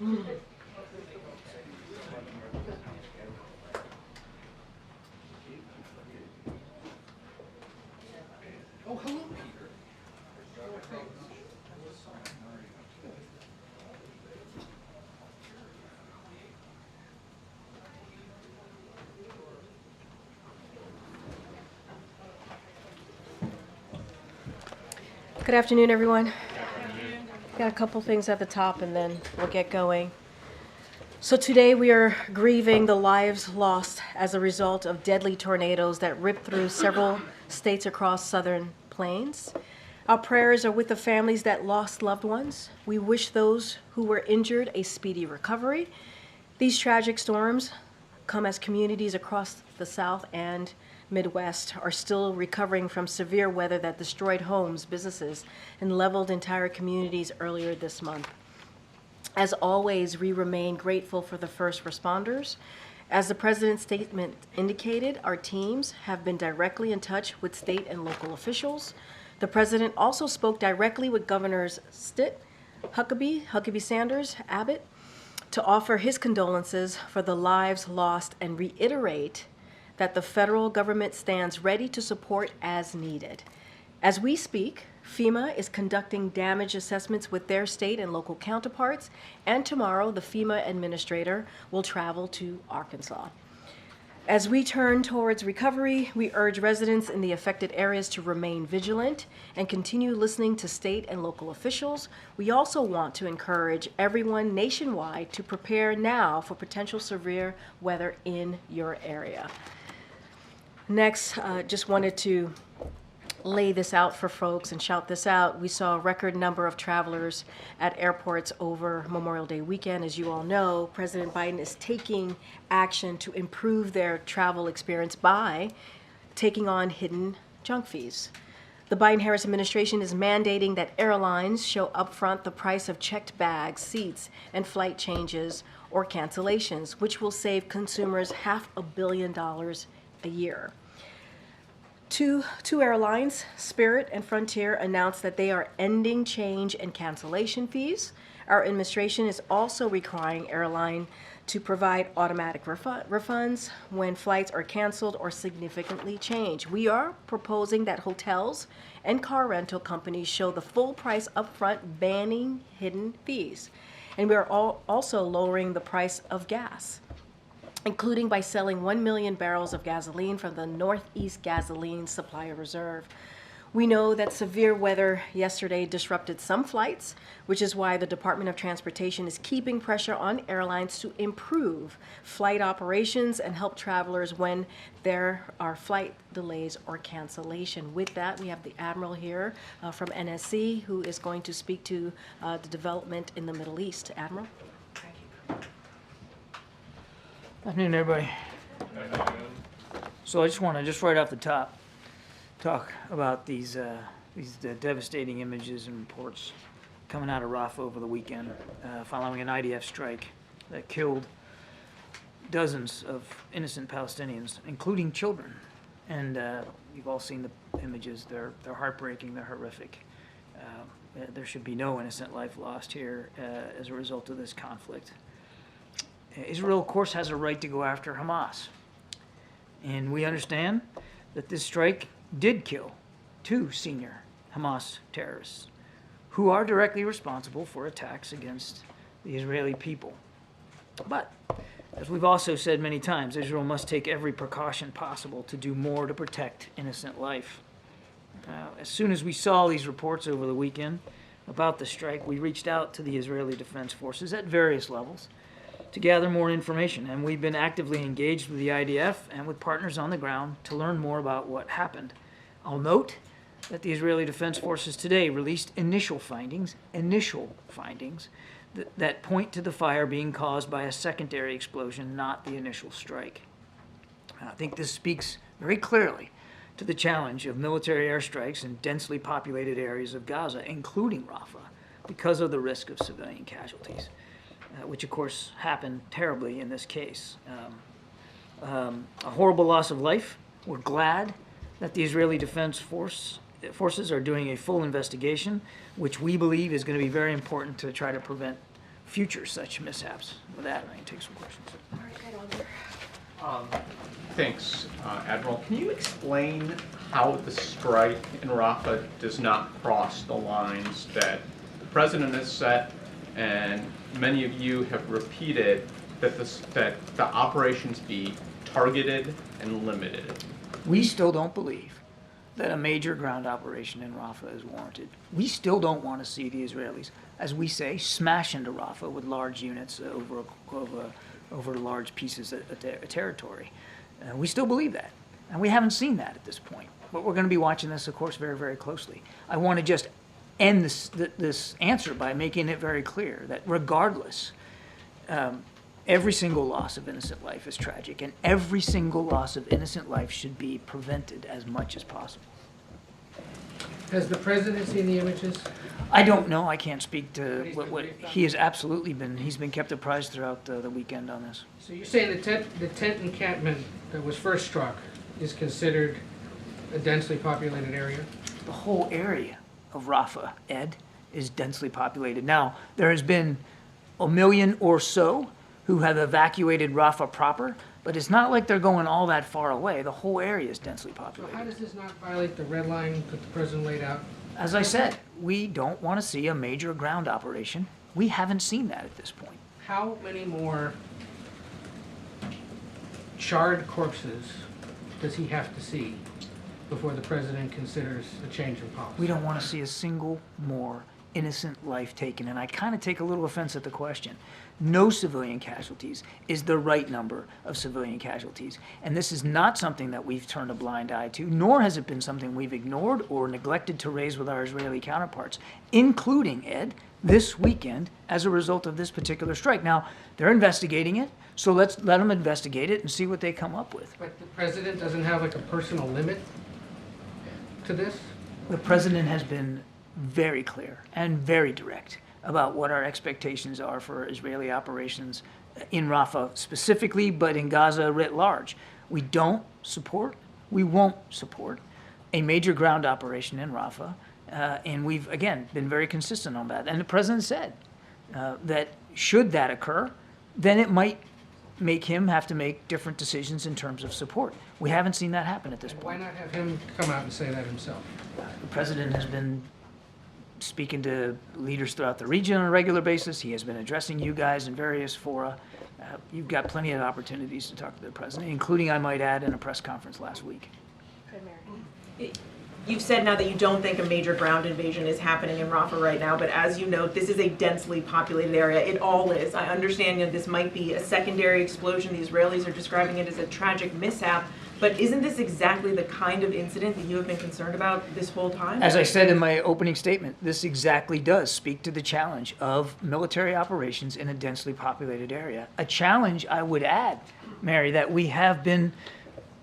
Oh, hello, Peter. Good afternoon, everyone. Got a couple things at the top and then we'll get going. So today we are grieving the lives lost as a result of deadly tornadoes that ripped through several states across southern plains. Our prayers are with the families that lost loved ones. We wish those who were injured a speedy recovery. These tragic storms come as communities across the South and Midwest are still recovering from severe weather that destroyed homes, businesses, and leveled entire communities earlier this month. As always, we remain grateful for the first responders. As the President's statement indicated, our teams have been directly in touch with state and local officials. The President also spoke directly with Governors Stitt, Huckabee Sanders, Abbott, to offer his condolences for the lives lost and reiterate that the federal government stands ready to support as needed. As we speak, FEMA is conducting damage assessments with their state and local counterparts, and tomorrow the FEMA administrator will travel to Arkansas. As we turn towards recovery, we urge residents in the affected areas to remain vigilant and continue listening to state and local officials. We also want to encourage everyone nationwide to prepare now for potential severe weather in your area. Next, just wanted to lay this out for folks and shout this out. We saw a record number of travelers at airports over Memorial Day weekend. As you all know, President Biden is taking action to improve their travel experience by taking on hidden junk fees. The Biden-Harris administration is mandating that airlines show upfront the price of checked bags, seats, and flight changes or cancellations, which will save consumers $500 million a year. Two airlines, Spirit and Frontier, announced that they are ending change and cancellation fees. Our administration is also requiring airline to provide automatic refunds when flights are canceled or significantly changed. We are proposing that hotels and car rental companies show the full price upfront, banning hidden fees. And we are also lowering the price of gas, including by selling 1 million barrels of gasoline from the Northeast Gasoline Supply Reserve. We know that severe weather yesterday disrupted some flights, which is why the Department of Transportation is keeping pressure on airlines to improve flight operations and help travelers when there are flight delays or cancellation. With that, we have the Admiral here from NSC, who is going to speak to the development in the Middle East. Admiral? Afternoon, everybody. So I just want to right off the top talk about these devastating images and reports coming out of Rafah over the weekend following an IDF strike that killed dozens of innocent Palestinians, including children. And you've all seen the images. They're heartbreaking. They're horrific. There should be no innocent life lost here as a result of this conflict. Israel, of course, has a right to go after Hamas. And we understand that this strike did kill 2 senior Hamas terrorists who are directly responsible for attacks against the Israeli people. But, as we've also said many times, Israel must take every precaution possible to do more to protect innocent life. As soon as we saw these reports over the weekend about the strike, we reached out to the Israeli Defense Forces at various levels to gather more information, and we've been actively engaged with the IDF and with partners on the ground to learn more about what happened. I'll note that the Israeli Defense Forces today released initial findings that point to the fire being caused by a secondary explosion, not the initial strike. I think this speaks very clearly to the challenge of military airstrikes in densely populated areas of Gaza, including Rafah, because of the risk of civilian casualties. Which of course happened terribly in this case. A horrible loss of life. We're glad that the Israeli Defense Forces are doing a full investigation, which we believe is going to be very important to try to prevent future such mishaps. With that, I can take some questions. Thanks, Admiral. Can you explain how the strike in Rafah does not cross the lines that the President has set and many of you have repeated, that the operations be targeted and limited? We still don't believe that a major ground operation in Rafah is warranted. We still don't want to see the Israelis, as we say, smash into Rafah with large units over large pieces of territory. We still believe that, and we haven't seen that at this point. But we're going to be watching this, of course, very, very closely. I want to just end this answer by making it very clear that regardless, every single loss of innocent life is tragic, and every single loss of innocent life should be prevented as much as possible. Has the President seen the images? I don't know. I can't speak to what he has absolutely been. He's been kept apprised throughout the weekend on this. So you're saying the tent encampment that was first struck is considered a densely populated area? The whole area of Rafah, Ed, is densely populated. Now, there has been 1 million or so who have evacuated Rafah proper, but it's not like they're going all that far away. The whole area is densely So populated. how does this not violate the red line that the President laid out? As I said, we don't want to see a major ground operation. We haven't seen that at this point. How many more charred corpses does he have to see before the President considers a change in policy? We don't want to see a single more innocent life taken. And I kind of take a little offense at the question. No civilian casualties is the right number of civilian casualties. And this is not something that we've turned a blind eye to, nor has it been something we've ignored or neglected to raise with our Israeli counterparts, including, Ed, this weekend as a result of this particular strike. Now, they're investigating it, so let's let them investigate it and see what they come up with. But the President doesn't have like a personal limit to this? The President has been very clear and very direct about what our expectations are for Israeli operations in Rafah specifically, but in Gaza writ large. We don't support, we won't support a major ground operation in Rafah, and we've, again, been very consistent on that. And the President said that should that occur, then it might make him have to make different decisions in terms of support. We haven't seen that happen at this Why point. not have him come out and say that himself? The President has been speaking to leaders throughout the region on a regular basis. He has been addressing you guys in various fora. You've got plenty of opportunities to talk to the President, including, I might add, in a press conference last week. You've said now that you don't think a major ground invasion is happening in Rafah right now, but as you note, this is a densely populated area. It all is. I understand that this might be a secondary explosion. The Israelis are describing it as a tragic mishap, but isn't this exactly the kind of incident that you have been concerned about this whole time? As I said in my opening statement, this exactly does speak to the challenge of military operations in a densely populated area. A challenge, I would add, Mary, that we have been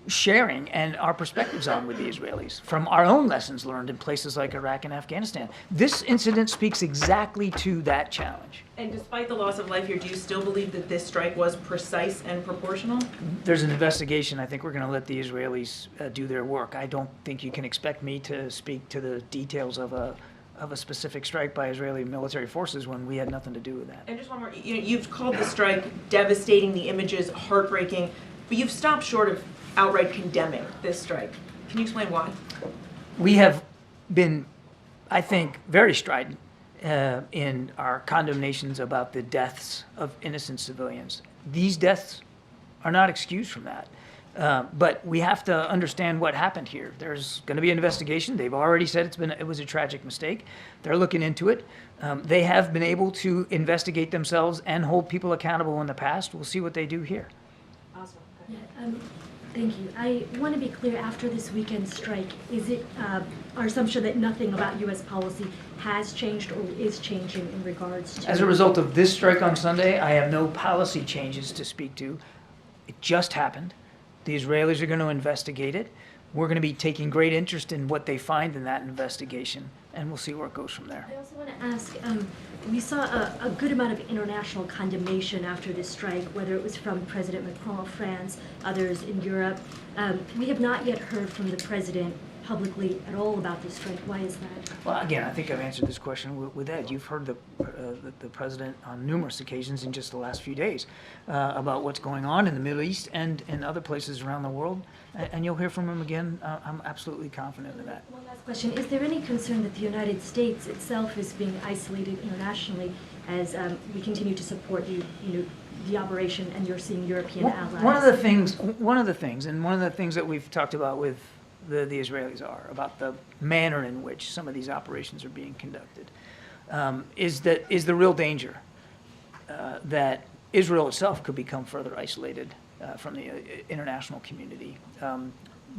sharing and our perspectives on with the Israelis from our own lessons learned in places like Iraq and Afghanistan. This incident speaks exactly to that challenge. And despite the loss of life here, do you still believe that this strike was precise and proportional? There's an investigation. I think we're going to let the Israelis do their work. I don't think you can expect me to speak to the details of a specific strike by Israeli military forces when we had nothing to do with that. And just one more, you've called the strike devastating, the images heartbreaking, but you've stopped short of outright condemning this strike. Can you explain why? We have been, I think, very strident in our condemnations about the deaths of innocent civilians. These deaths are not excused from that. But we have to understand what happened here. There's going to be an investigation. They've already said it was a tragic mistake. They're looking into it. They have been able to investigate themselves and hold people accountable in the past. We'll see what they do here. Awesome. Yeah, thank you. I want to be clear, after this weekend strike, is it our assumption that nothing about U.S. policy has changed or is changing in regards to... As a result of this strike on Sunday, I have no policy changes to speak to. It just happened. The Israelis are going to investigate it. We're going to be taking great interest in what they find in that investigation, and we'll see where it goes from there. I also want to ask, we saw a good amount of international condemnation after this strike, whether it was from President Macron of France, others in Europe. We have not yet heard from the President publicly at all about this strike. Why is that? Well, again, I think I've answered this question with Ed. You've heard the president on numerous occasions in just the last few days about what's going on in the Middle East and in other places around the world, and you'll hear from him again. I'm absolutely confident of that. One last question. Is there any concern that the United States itself is being isolated internationally as we continue to support the operation and you're seeing European allies? One of the things that we've talked about with the Israelis about the manner in which some of these operations are being conducted is the real danger that Israel itself could become further isolated from the international community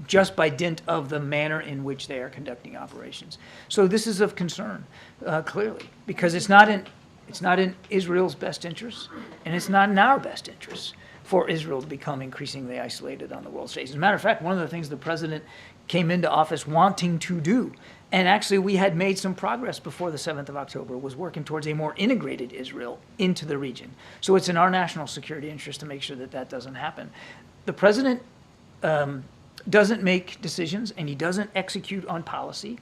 just by dint of the manner in which they are conducting operations. So this is of concern, clearly, because it's not in Israel's best interest, and it's not in our best interest for Israel to become increasingly isolated on the world stage. As a matter of fact, one of the things the president came into office wanting to do, and actually we had made some progress before the 7th of October, was working towards a more integrated Israel into the region. So it's in our national security interest to make sure that that doesn't happen. The president doesn't make decisions, and he doesn't execute on policy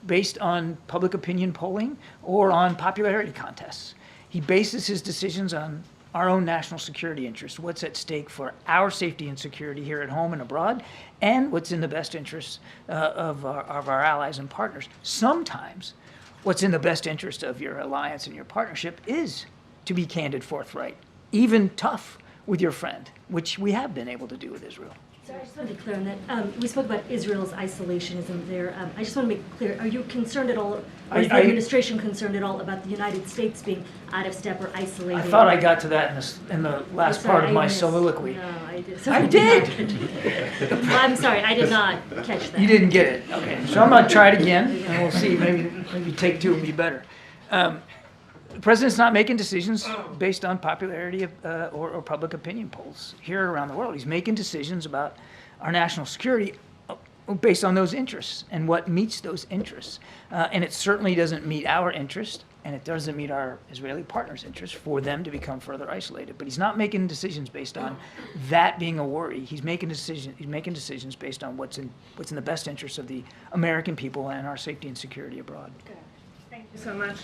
based on public opinion polling or on popularity contests. He bases his decisions on our own national security interests, what's at stake for our safety and security here at home and abroad, and what's in the best interests of our allies and partners. Sometimes what's in the best interest of your alliance and your partnership is to be candid, forthright, even tough with your friend, which we have been able to do with Israel. So I just want to be clear on that. We spoke about Israel's isolationism there. I just want to make clear, are you concerned at all, or is the administration concerned at all about the United States being out of step or isolated? I thought I got to that in the last part of my soliloquy. No, I did. I did! Well, I'm sorry, I did not catch that. You didn't get it. Okay, so I'm going to try it again, and we'll see. Maybe take two would be better. The president's not making decisions based on popularity or public opinion polls here around the world. He's making decisions about our national security based on those interests and what meets those interests. And it certainly doesn't meet our interest, and it doesn't meet our Israeli partners' interest for them to become further isolated. But he's not making decisions based on that being a worry. He's making decisions based on what's in the best interest of the American people and our safety and security abroad. Thank you so much.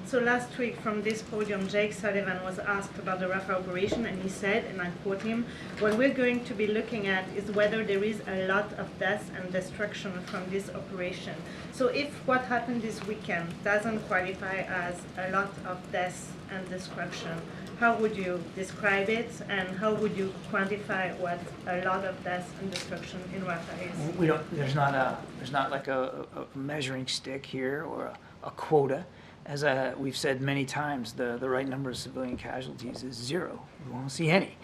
So last week from this podium, Jake Sullivan was asked about the Rafah operation, and he said, and I quote him, "What we're going to be looking at is whether there is a lot of death and destruction from this operation." So if what happened this weekend doesn't qualify as a lot of death and destruction, how would you describe it, and how would you quantify what a lot of death and destruction in Rafah is? There's not like a measuring stick here or a quota. As we've said many times, the right number of civilian casualties is 0. We won't see any.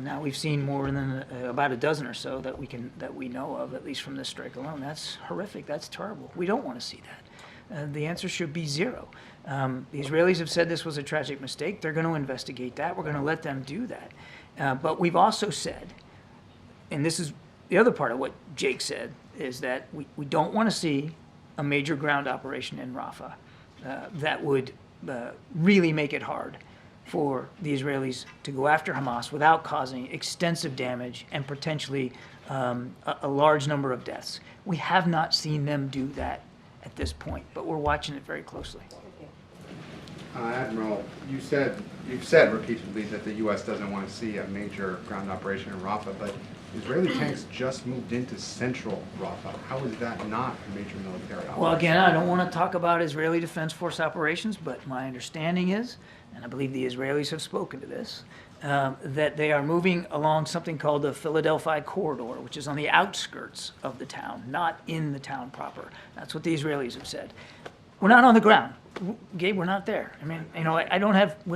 Now we've seen more than about a dozen or so that we know of, at least from this strike alone. That's horrific. That's terrible. We don't want to see that. The answer should be 0. The Israelis have said this was a tragic mistake. They're going to investigate that. We're going to let them do that. But we've also said, and this is the other part of what Jake said, is that we don't want to see a major ground operation in Rafah that would really make it hard for the Israelis to go after Hamas without causing extensive damage and potentially a large number of deaths. We have not seen them do that at this point, but we're watching it very closely. Admiral, you've said repeatedly that the U.S. doesn't want to see a major ground operation in Rafah, but Israeli tanks just moved into central Rafah. How is that not a major military operation? Well, again, I don't want to talk about Israeli Defense Force operations, but my understanding is, and I believe the Israelis have spoken to this, that they are moving along something called the Philadelphia Corridor, which is on the outskirts of the town, not in the town proper. That's what the Israelis have said. We're not on the ground. Gabe, we're not there. I mean, we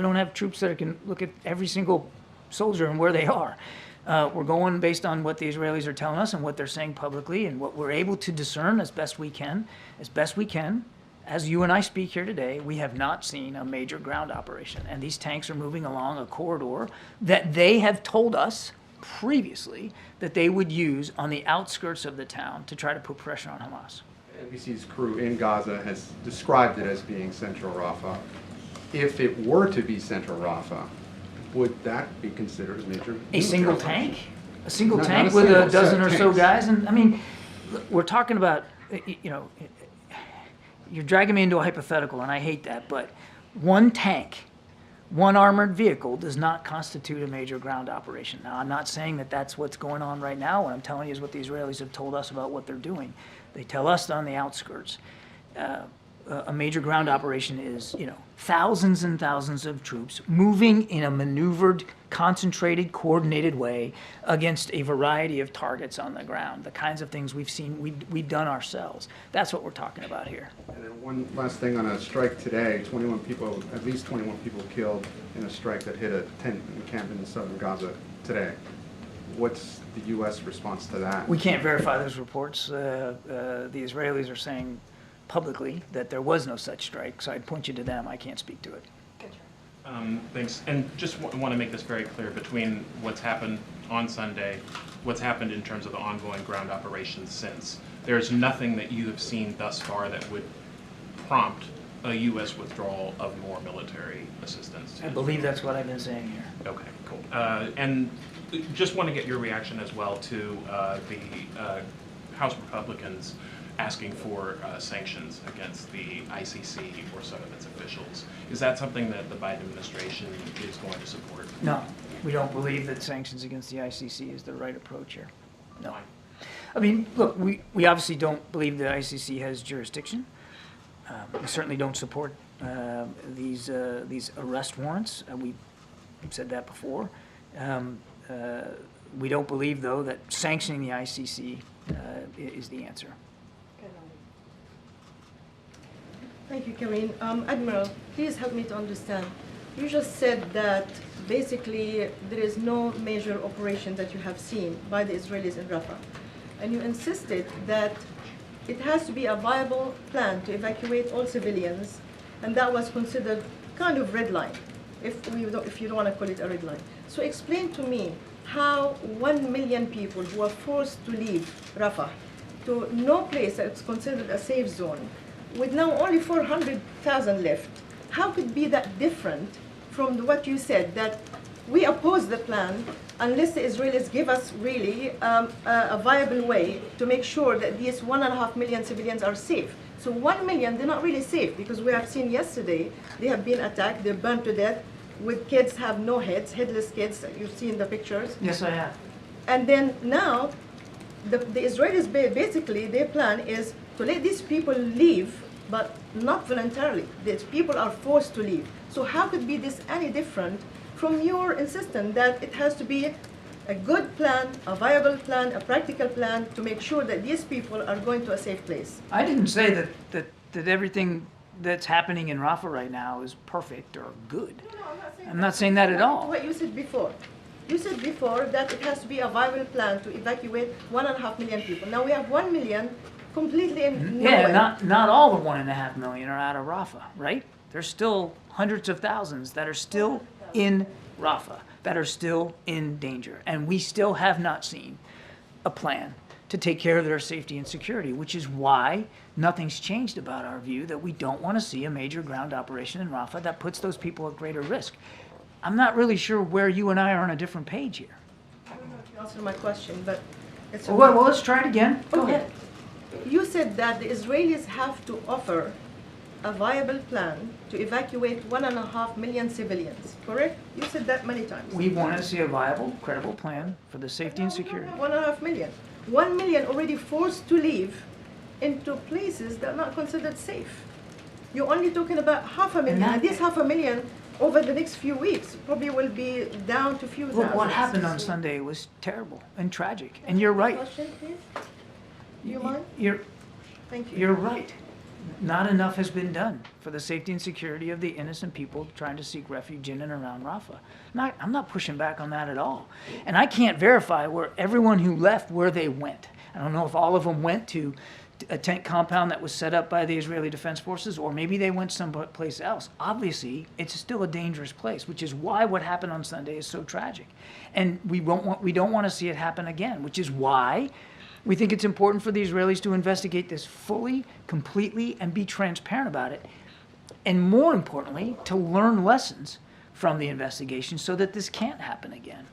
don't have troops that can look at every single soldier and where they are. We're going based on what the Israelis are telling us and what they're saying publicly and what we're able to discern as best we can. As you and I speak here today, we have not seen a major ground operation. And these tanks are moving along a corridor that they have told us previously that they would use on the outskirts of the town to try to put pressure on Hamas. NBC's crew in Gaza has described it as being central Rafah. If it were to be central Rafah, would that be considered a major? A single tank? A single Not tank a with single a dozen set or of so tanks. guys? And I mean, we're talking about, you know, you're dragging me into a hypothetical, and I hate that, but one tank, one armored vehicle does not constitute a major ground operation. Now, I'm not saying that that's what's going on right now. What I'm telling you is what the Israelis have told us about what they're doing. They tell us on the outskirts. A major ground operation is, you know, thousands and thousands of troops moving in a maneuvered, concentrated, coordinated way against a variety of targets on the ground. The kinds of things we've seen, we've done ourselves. That's what we're talking about here. And then one last thing on a strike today, 21 people, at least 21 people killed in a strike that hit a tent encampment in southern Gaza today. What's the U.S. response to that? We can't verify those reports. The Israelis are saying publicly that there was no such strike, so I'd point you to them. I can't speak to it. Thanks. And just want to make this very clear between what's happened on Sunday, what's happened in terms of the ongoing ground operations since. There's nothing that you have seen thus far that would prompt a U.S. withdrawal of more military assistance. I believe that's what I've been saying here. Okay, cool. And just want to get your reaction as well to the House Republicans asking for sanctions against the ICC or some of its officials. Is that something that the Biden administration is going to support? No, we don't believe that sanctions against the ICC is the right approach here. No. I mean, look, we obviously don't believe the ICC has jurisdiction. We certainly don't support these arrest warrants. We've said that before. We don't believe, though, that sanctioning the ICC is the answer. Thank you, Karine. Admiral, please help me to understand. You just said that basically there is no major operation that you have seen by the Israelis in Rafah. And you insisted that it has to be a viable plan to evacuate all civilians, and that was considered kind of red line, if you don't want to call it a red line. So explain to me how 1 million people who are forced to leave Rafah to no place that's considered a safe zone, with now only 400,000 left, how could it be that different from what you said, that we oppose the plan unless the Israelis give us really a viable way to make sure that these 1.5 million civilians are safe? So 1 million, they're not really safe, because we have seen yesterday, they have been attacked, they're burned to death, with kids have no heads, headless kids, you've seen the pictures. Yes, I have. And then now, the Israelis, basically, their plan is to let these people leave, but not voluntarily. These people are forced to leave. So how could be this any different from your insistence that it has to be a good plan, a viable plan, a practical plan to make sure that these people are going to a safe place? I didn't say that everything that's happening in Rafah right now is perfect or good. No, I'm not saying that at all. What you said before. You said before that it has to be a viable plan to evacuate 1.5 million people. Now we have 1 million completely in nowhere. Yeah, not all the 1.5 million are out of Rafah, right? There's still hundreds of thousands that are still in Rafah, that are still in danger. And we still have not seen a plan to take care of their safety and security, which is why nothing's changed about our view that we don't want to see a major ground operation in Rafah that puts those people at greater risk. I'm not really sure where you and I are on a different page here. I don't know if you answered my question, but it's Well, let's try it again. Go okay. ahead. You said that the Israelis have to offer a viable plan to evacuate 1.5 million civilians, correct? You said that many times. We want to see a viable, credible plan for the safety and security. 1.5 million. 1 million already forced to leave into places that are not considered safe. You're only talking about 500,000. And this 500,000 over the next few weeks probably will be down to few Look, thousand. what happened on Sunday was terrible and tragic. And you're right. Question, please? Do you mind? Thank you. You're right. Not enough has been done for the safety and security of the innocent people trying to seek refuge in and around Rafah. I'm not pushing back on that at all. And I can't verify where everyone who left, where they went. I don't know if all of them went to a tent compound that was set up by the Israeli Defense Forces, or maybe they went someplace else. Obviously, it's still a dangerous place, which is why what happened on Sunday is so tragic. And we don't want to see it happen again, which is why we think it's important for the Israelis to investigate this fully, completely, and be transparent about it. And more importantly, to learn lessons from the investigation so that this can't happen again.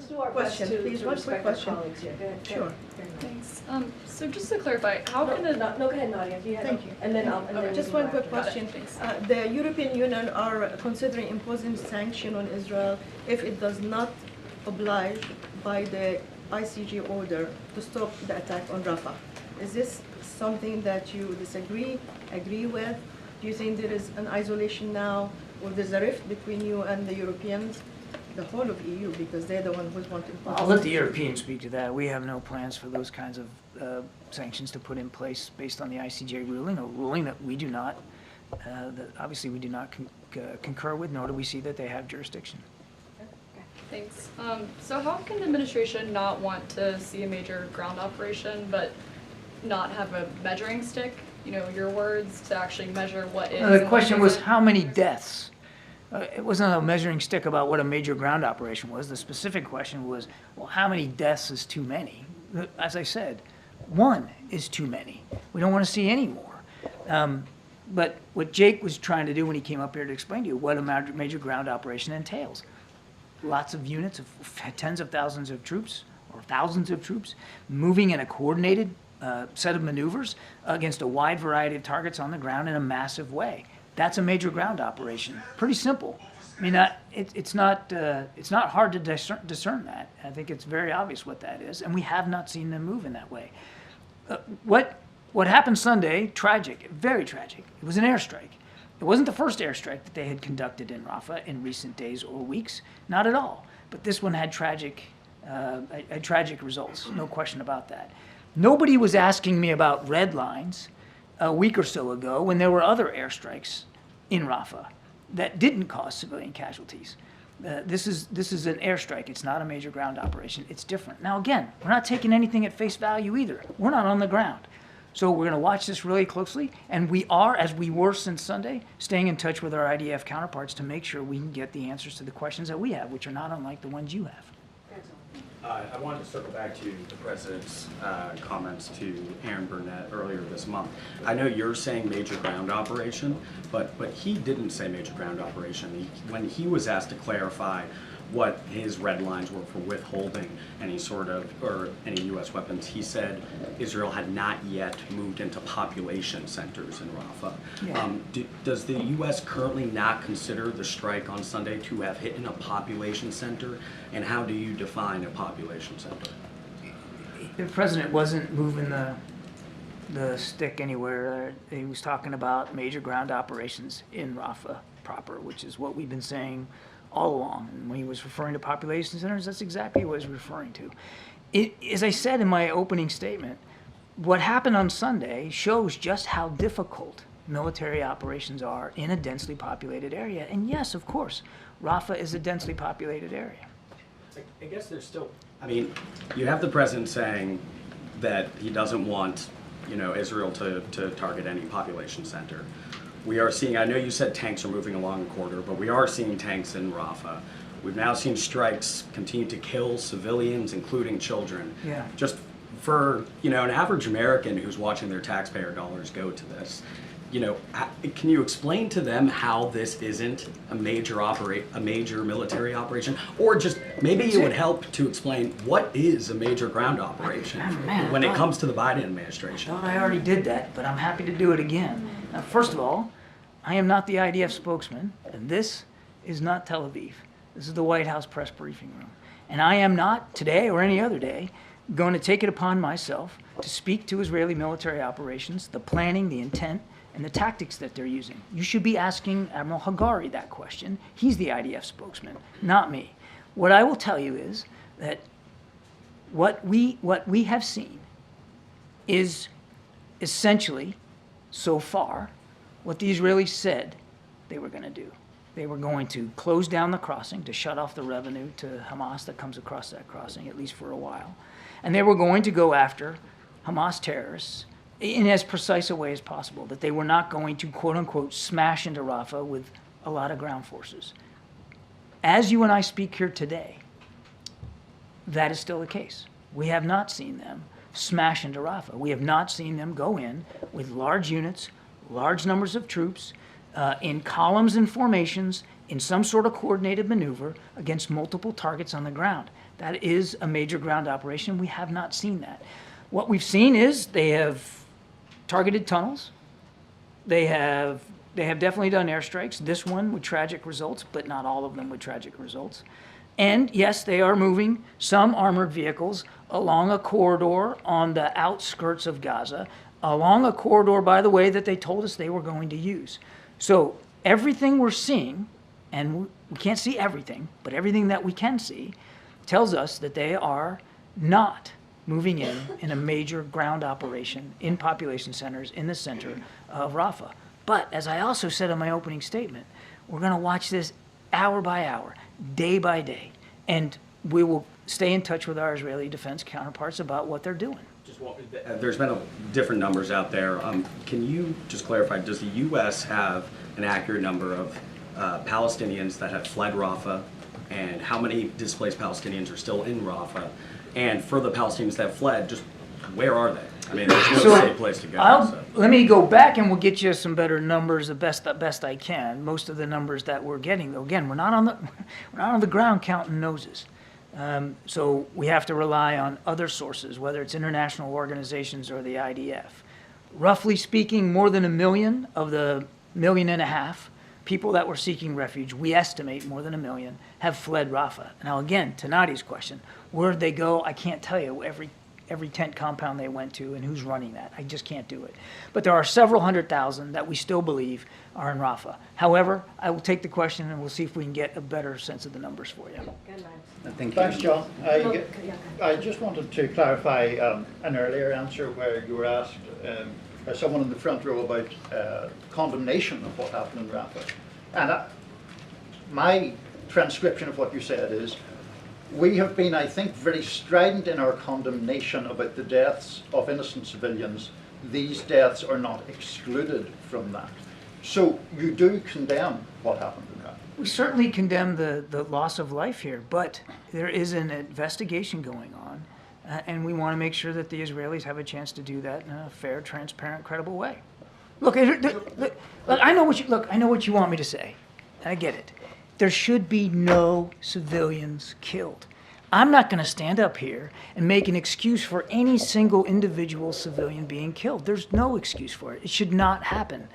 Let's do our Question, best to please, one quick respect our question. colleagues here. Go ahead. Sure. Thanks. So just to clarify, how can the... No, go ahead, Nadia. You have Thank you. And then I'll... and then Just you go one quick after. question. Thanks. The European Union are considering imposing sanction on Israel if it does not oblige by the ICJ order to stop the attack on Rafah. Is this something that you disagree, agree with? Do you think there is an isolation now, or there's a rift between you and the Europeans, the whole of EU, because they're the one who's want to impose? I'll let the Europeans speak to that. We have no plans for those kinds of sanctions to put in place based on the ICJ ruling, a ruling that we do not, that obviously we do not concur with, nor do we see that they have jurisdiction. Thanks. So how can the administration not want to see a major ground operation, but not have a measuring stick, you know, your words, to actually measure what is... The and what question was isn't? how many deaths? It wasn't a measuring stick about what a major ground operation was. The specific question was, well, how many deaths is too many? As I said, one is too many. We don't want to see any more. But what Jake was trying to do when he came up here to explain to you what a major ground operation entails. Lots of units of tens of thousands of troops or thousands of troops moving in a coordinated set of maneuvers against a wide variety of targets on the ground in a massive way. That's a major ground operation. Pretty simple. I mean, it's not hard to discern that. I think it's very obvious what that is, and we have not seen them move in that way. What happened Sunday, tragic, very tragic. It was an airstrike. It wasn't the first airstrike that they had conducted in Rafah in recent days or weeks, not at all. But this one had tragic results, no question about that. Nobody was asking me about red lines a week or so ago when there were other airstrikes in Rafah that didn't cause civilian casualties. This is an airstrike. It's not a major ground operation. It's different. Now, again, we're not taking anything at face value either. We're not on the ground. So we're going to watch this really closely, and we are, as we were since Sunday, staying in touch with our IDF counterparts to make sure we can get the answers to the questions that we have, which are not unlike the ones you have. I wanted to circle back to the President's comments to Aaron Burnett earlier this month. I know you're saying major ground operation, but he didn't say major ground operation. When he was asked to clarify what his red lines were for withholding any sort of, or any U.S. weapons, he said Israel had not yet moved into population centers in Rafah. Yeah. Does the U.S. currently not consider the strike on Sunday to have hit in a population center? And how do you define a population center? The President wasn't moving the stick anywhere. He was talking about major ground operations in Rafah proper, which is what we've been saying all along. And when he was referring to population centers, that's exactly what he was referring to. As I said in my opening statement, what happened on Sunday shows just how difficult military operations are in a densely populated area. And yes, of course, Rafah is a densely populated area. I guess there's still, I mean, you have the President saying that he doesn't want, Israel to target any population center. We are seeing, I know you said tanks are moving along the corridor, but we are seeing tanks in Rafah. We've now seen strikes continue to kill civilians, including children. Yeah. Just for, an average American who's watching their taxpayer dollars go to this, can you explain to them how this isn't a major military operation? Or just, maybe it would help to explain what is a major ground operation when it comes to the Biden administration. I thought I already did that, but I'm happy to do it again. Now, first of all, I am not the IDF spokesman, and this is not Tel Aviv. This is the White House press briefing room. And I am not, today or any other day, going to take it upon myself to speak to Israeli military operations, the planning, the intent, and the tactics that they're using. You should be asking Admiral Hagari that question. He's the IDF spokesman, not me. What I will tell you is that what we have seen is essentially, so far, what the Israelis said they were going to do. They were going to close down the crossing to shut off the revenue to Hamas that comes across that crossing, at least for a while. And they were going to go after Hamas terrorists in as precise a way as possible, that they were not going to, quote unquote, smash into Rafah with a lot of ground forces. As you and I speak here today, that is still the case. We have not seen them smash into Rafah. We have not seen them go in with large units, large numbers of troops, in columns and formations, in some sort of coordinated maneuver against multiple targets on the ground. That is a major ground operation. We have not seen that. What we've seen is they have targeted tunnels. They have definitely done airstrikes. This one with tragic results, but not all of them with tragic results. And yes, they are moving some armored vehicles along a corridor on the outskirts of Gaza, along a corridor, by the way, that they told us they were going to use. So everything we're seeing, and we can't see everything, but everything that we can see tells us that they are not moving in a major ground operation in population centers in the center of Rafah. But as I also said in my opening statement, we're going to watch this hour by hour, day by day, and we will stay in touch with our Israeli defense counterparts about what they're doing. There's been different numbers out there. Can you just clarify, does the U.S. have an accurate number of Palestinians that have fled Rafah, and how many displaced Palestinians are still in Rafah? And for the Palestinians that have fled, just where are they? I mean, there's no safe place to go. Let me go back and we'll get you some better numbers, the best I can. Most of the numbers that we're getting, though, again, we're not on the ground counting noses. So we have to rely on other sources, whether it's international organizations or the IDF. Roughly speaking, more than 1 million of the 1.5 million people that were seeking refuge, we estimate more than 1 million, have fled Rafah. Now again, to Nadi's question, where'd they go? I can't tell you every tent compound they went to and who's running that. I just can't do it. But there are several 100,000 that we still believe are in Rafah. However, I will take the question and we'll see if we can get a better sense of the numbers for you. Thanks, John. I just wanted to clarify an earlier answer where you were asked by someone in the front row about condemnation of what happened in Rafah. And my transcription of what you said is, we have been, I think, very strident in our condemnation about the deaths of innocent civilians. These deaths are not excluded from that. So you do condemn what happened in Rafah? We certainly condemn the loss of life here, but there is an investigation going on, and we want to make sure that the Israelis have a chance to do that in a fair, transparent, credible way. Look, I know what you want me to say. I get it. There should be no civilians killed. I'm not going to stand up here and make an excuse for any single individual civilian being killed. There's no excuse for it. It should not happen.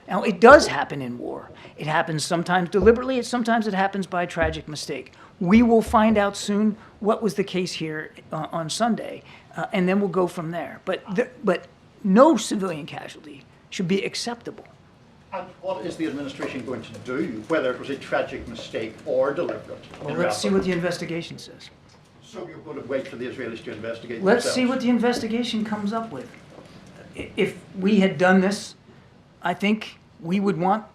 Now, it does happen in war. It happens sometimes deliberately, sometimes it happens by tragic mistake. We will find out soon what was the case here on Sunday, and then we'll go from there. But no civilian casualty should be acceptable. And what is the administration going to do, whether it was a tragic mistake or deliberate? Well, let's see what the investigation says. So you're going to wait for the Israelis to investigate Let's themselves? see what the investigation comes up with. If we had done this, I think we would want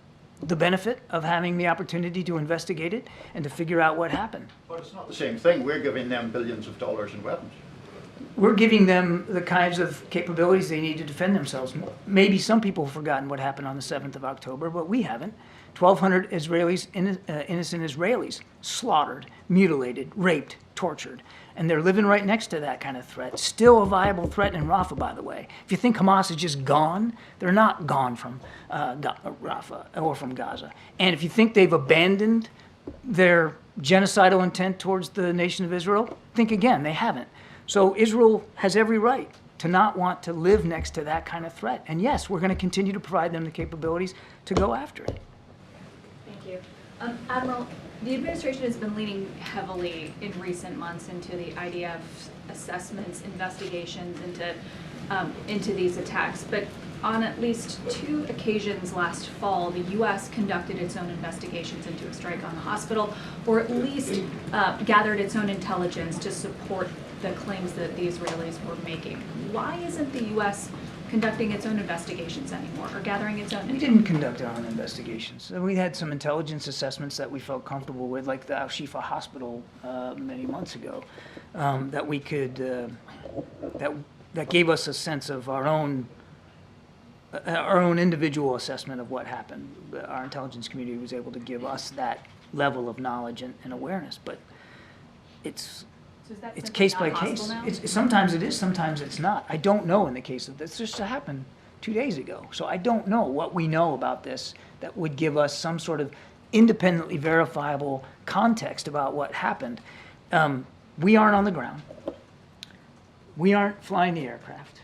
the benefit of having the opportunity to investigate it and to figure out what happened. But it's not the same thing. We're giving them billions of dollars in weapons. We're giving them the kinds of capabilities they need to defend themselves. Maybe some people have forgotten what happened on the 7th of October, but we haven't. 1,200 Israelis, innocent Israelis, slaughtered, mutilated, raped, tortured. And they're living right next to that kind of threat. Still a viable threat in Rafah, by the way. If you think Hamas is just gone, they're not gone from Rafah or from Gaza. And if you think they've abandoned their genocidal intent towards the nation of Israel, think again, they haven't. So Israel has every right to not want to live next to that kind of threat. And yes, we're going to continue to provide them the capabilities to go after it. Thank you. Admiral, the administration has been leaning heavily in recent months into the IDF's assessments, investigations into these attacks. But on at least 2 occasions last fall, the U.S. conducted its own investigations into a strike on the hospital, or at least gathered its own intelligence to support the claims that the Israelis were making. Why isn't the U.S. conducting its own investigations anymore, or gathering its own? We didn't conduct our own investigations. We had some intelligence assessments that we felt comfortable with, like the Al-Shifa hospital many months ago, that we could, that gave us a sense of our own individual assessment of what happened. Our intelligence community was able to give us that level of knowledge and awareness, but it's case by case. Sometimes it is, sometimes it's not. I don't know in the case of this. This just happened 2 days ago. So I don't know what we know about this that would give us some sort of independently verifiable context about what happened. We aren't on the ground. We aren't flying the aircraft.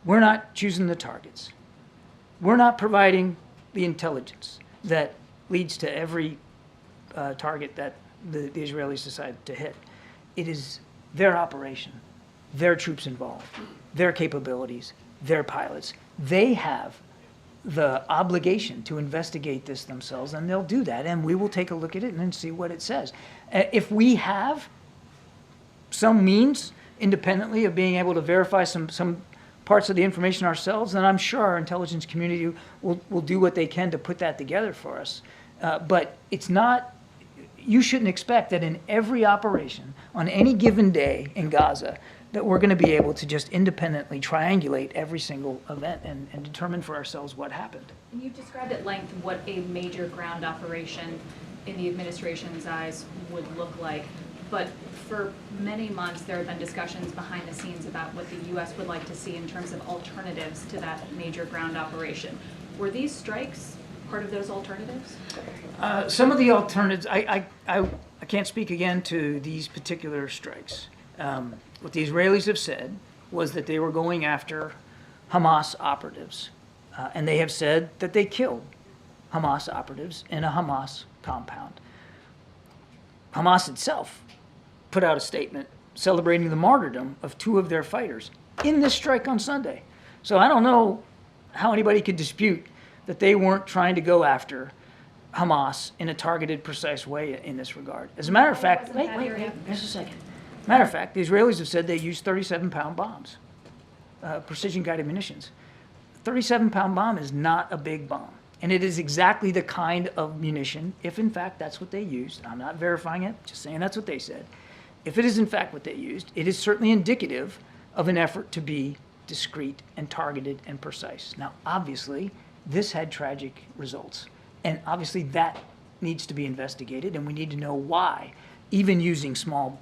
We're not choosing the targets. We're not providing the intelligence that leads to every target that the Israelis decide to hit. It is their operation, their troops involved, their capabilities, their pilots. They have the obligation to investigate this themselves, and they'll do that, and we will take a look at it and then see what it says. If we have some means independently of being able to verify some parts of the information ourselves, then I'm sure our intelligence community will do what they can to put that together for us. But it's not, you shouldn't expect that in every operation on any given day in Gaza that we're going to be able to just independently triangulate every single event and determine for ourselves what happened. And you've described at length what a major ground operation in the administration's eyes would look like. But for many months, there have been discussions behind the scenes about what the U.S. would like to see in terms of alternatives to that major ground operation. Were these strikes part of those alternatives? Some of the alternatives, I can't speak again to these particular strikes. What the Israelis have said was that they were going after Hamas operatives. And they have said that they killed Hamas operatives in a Hamas compound. Hamas itself put out a statement celebrating the martyrdom of 2 of their fighters in this strike on Sunday. So I don't know how anybody could dispute that they weren't trying to go after Hamas in a targeted, precise way in this regard. As a matter of fact, wait, just a second. Matter of fact, the Israelis have said they used 37-pound bombs, precision-guided munitions. 37-pound bomb is not a big bomb. And it is exactly the kind of munition, if in fact that's what they used. I'm not verifying it, just saying that's what they said. If it is in fact what they used, it is certainly indicative of an effort to be discreet and targeted and precise. Now, obviously, this had tragic results. And obviously that needs to be investigated, and we need to know why, even using small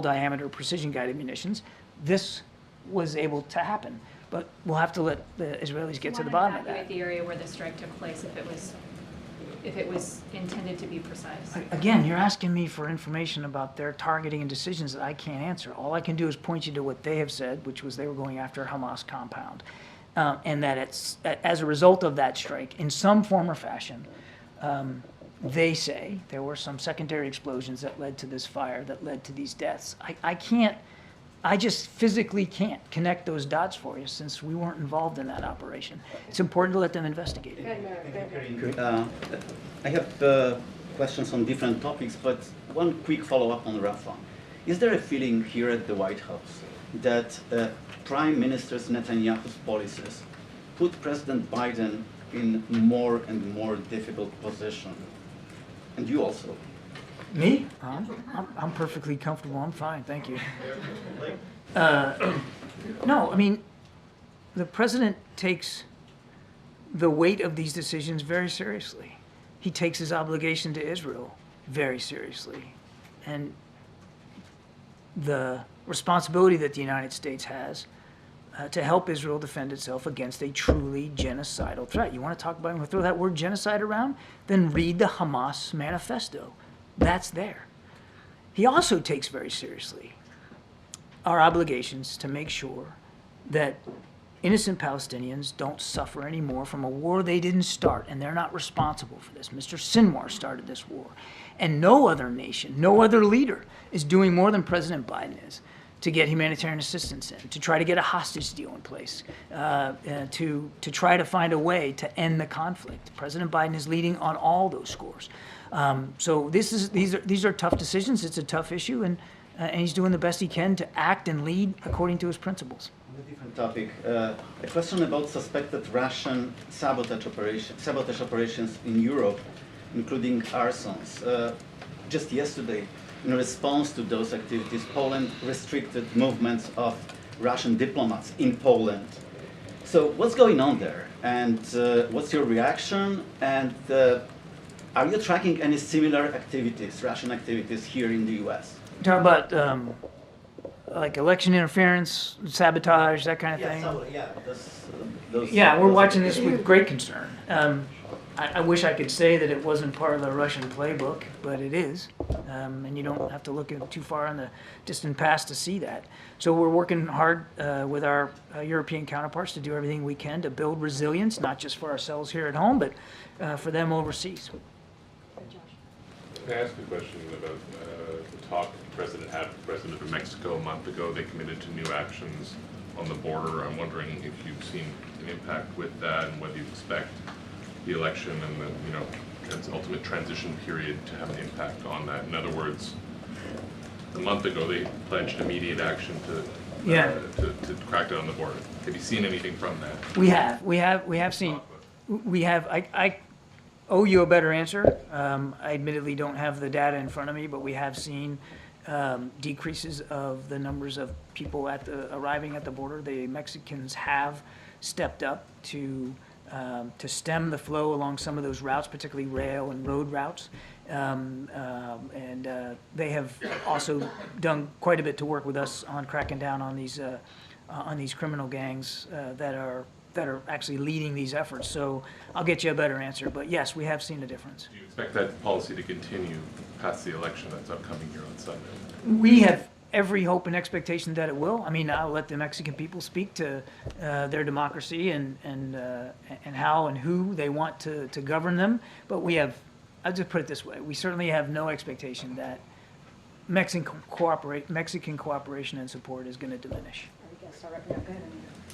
diameter precision-guided munitions, this was able to happen. But we'll have to let the Israelis get to the bottom of that. Evacuate the area where the strike took place if it was intended to be precise. Again, you're asking me for information about their targeting and decisions that I can't answer. All I can do is point you to what they have said, which was they were going after a Hamas compound. And that it's, as a result of that strike, in some form or fashion, they say there were some secondary explosions that led to this fire, that led to these deaths. I just physically can't connect those dots for you since we weren't involved in that operation. It's important to let them investigate it. I have questions on different topics, but one quick follow-up on Rafah. Is there a feeling here at the White House that Prime Minister Netanyahu's policies put President Biden in more and more difficult position? And you also. Me? I'm perfectly comfortable. I'm fine. Thank you. No, I mean, the president takes the weight of these decisions very seriously. He takes his obligation to Israel very seriously. And the responsibility that the United States has to help Israel defend itself against a truly genocidal threat. You want to talk about, you want to throw that word genocide around? Then read the Hamas manifesto. That's there. He also takes very seriously our obligations to make sure that innocent Palestinians don't suffer anymore from a war they didn't start, and they're not responsible for this. Mr. Sinwar started this war. And no other nation, no other leader is doing more than President Biden is to get humanitarian assistance in, to try to get a hostage deal in place, to try to find a way to end the conflict. President Biden is leading on all those scores. So these are tough decisions. It's a tough issue, and he's doing the best he can to act and lead according to his principles. On a different topic, a question about suspected Russian sabotage operations in Europe, including arsons. Just yesterday, in response to those activities, Poland restricted movements of Russian diplomats in Poland. So what's going on there? And what's your reaction? And are you tracking any similar activities, Russian activities, here in the U.S.? Talk about like election interference, sabotage, that kind of thing? Those Yeah, we're watching this with great concern. I wish I could say that it wasn't part of the Russian playbook, but it is. And you don't have to look too far in the distant past to see that. So we're working hard with our European counterparts to do everything we can to build resilience, not just for ourselves here at home, but for them overseas. Can I ask a question about the talk the President had with the President of Mexico a month ago? They committed to new actions on the border. I'm wondering if you've seen an impact with that and whether you expect the election and the ultimate transition period to have an impact on that. In other words, a month ago they pledged immediate action to crack down on the border. Have you seen anything from that? We have seen. I owe you a better answer. I admittedly don't have the data in front of me, but we have seen decreases of the numbers of people arriving at the border. The Mexicans have stepped up to stem the flow along some of those routes, particularly rail and road routes. And they have also done quite a bit to work with us on cracking down on these criminal gangs that are actually leading these efforts. So I'll get you a better answer. But yes, we have seen a difference. Do you expect that policy to continue past the election that's upcoming here on Sunday? We have every hope and expectation that it will. I mean, I'll let the Mexican people speak to their democracy and how and who they want to govern them. But we have, I'll just put it this way, we certainly have no expectation that Mexican cooperation and support is going to diminish.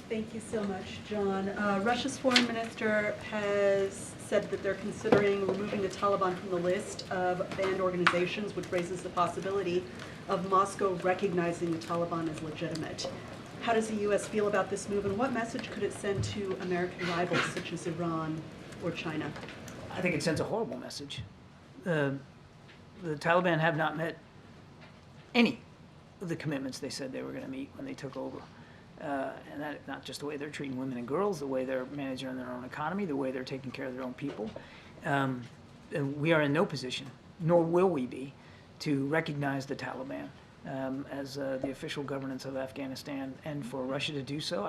Thank you so much, John. Russia's foreign minister has said that they're considering removing the Taliban from the list of banned organizations, which raises the possibility of Moscow recognizing the Taliban as legitimate. How does the U.S. feel about this move, and what message could it send to American rivals such as Iran or China? I think it sends a horrible message. The Taliban have not met any of the commitments they said they were going to meet when they took over. And that not just the way they're treating women and girls, the way they're managing their own economy, the way they're taking care of their own people. And we are in no position, nor will we be, to recognize the Taliban as the official governance of Afghanistan. And for Russia to do so,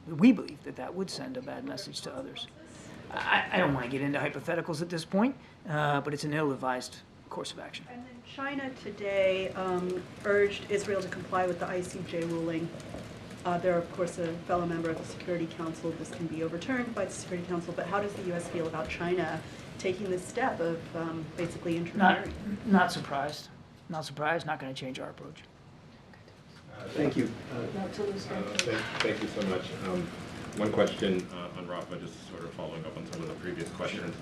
we believe that would send a bad message to others. I don't want to get into hypotheticals at this point, but it's an ill-advised course of action. And then China today urged Israel to comply with the ICJ ruling. They're, of course, a fellow member of the Security Council. This can be overturned by the Security Council, but how does the U.S. feel about China taking this step of basically interfering? Not surprised. Not surprised. Not going to change our approach. Thank you. Thank you so much. One question on Rafah, just sort of following up on some of the previous questions.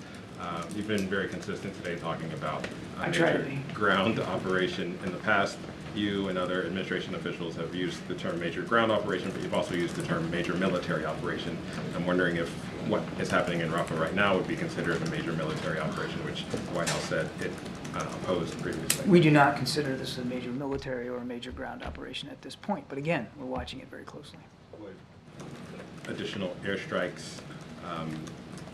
You've been very consistent today talking about major ground operation. In the past, you and other administration officials have used the term major ground operation, but you've also used the term major military operation. I'm wondering if what is happening in Rafah right now would be considered a major military operation, which the White House said it opposed previously. We do not consider this a major military or a major ground operation at this point, but again, we're watching it very closely. Would additional airstrikes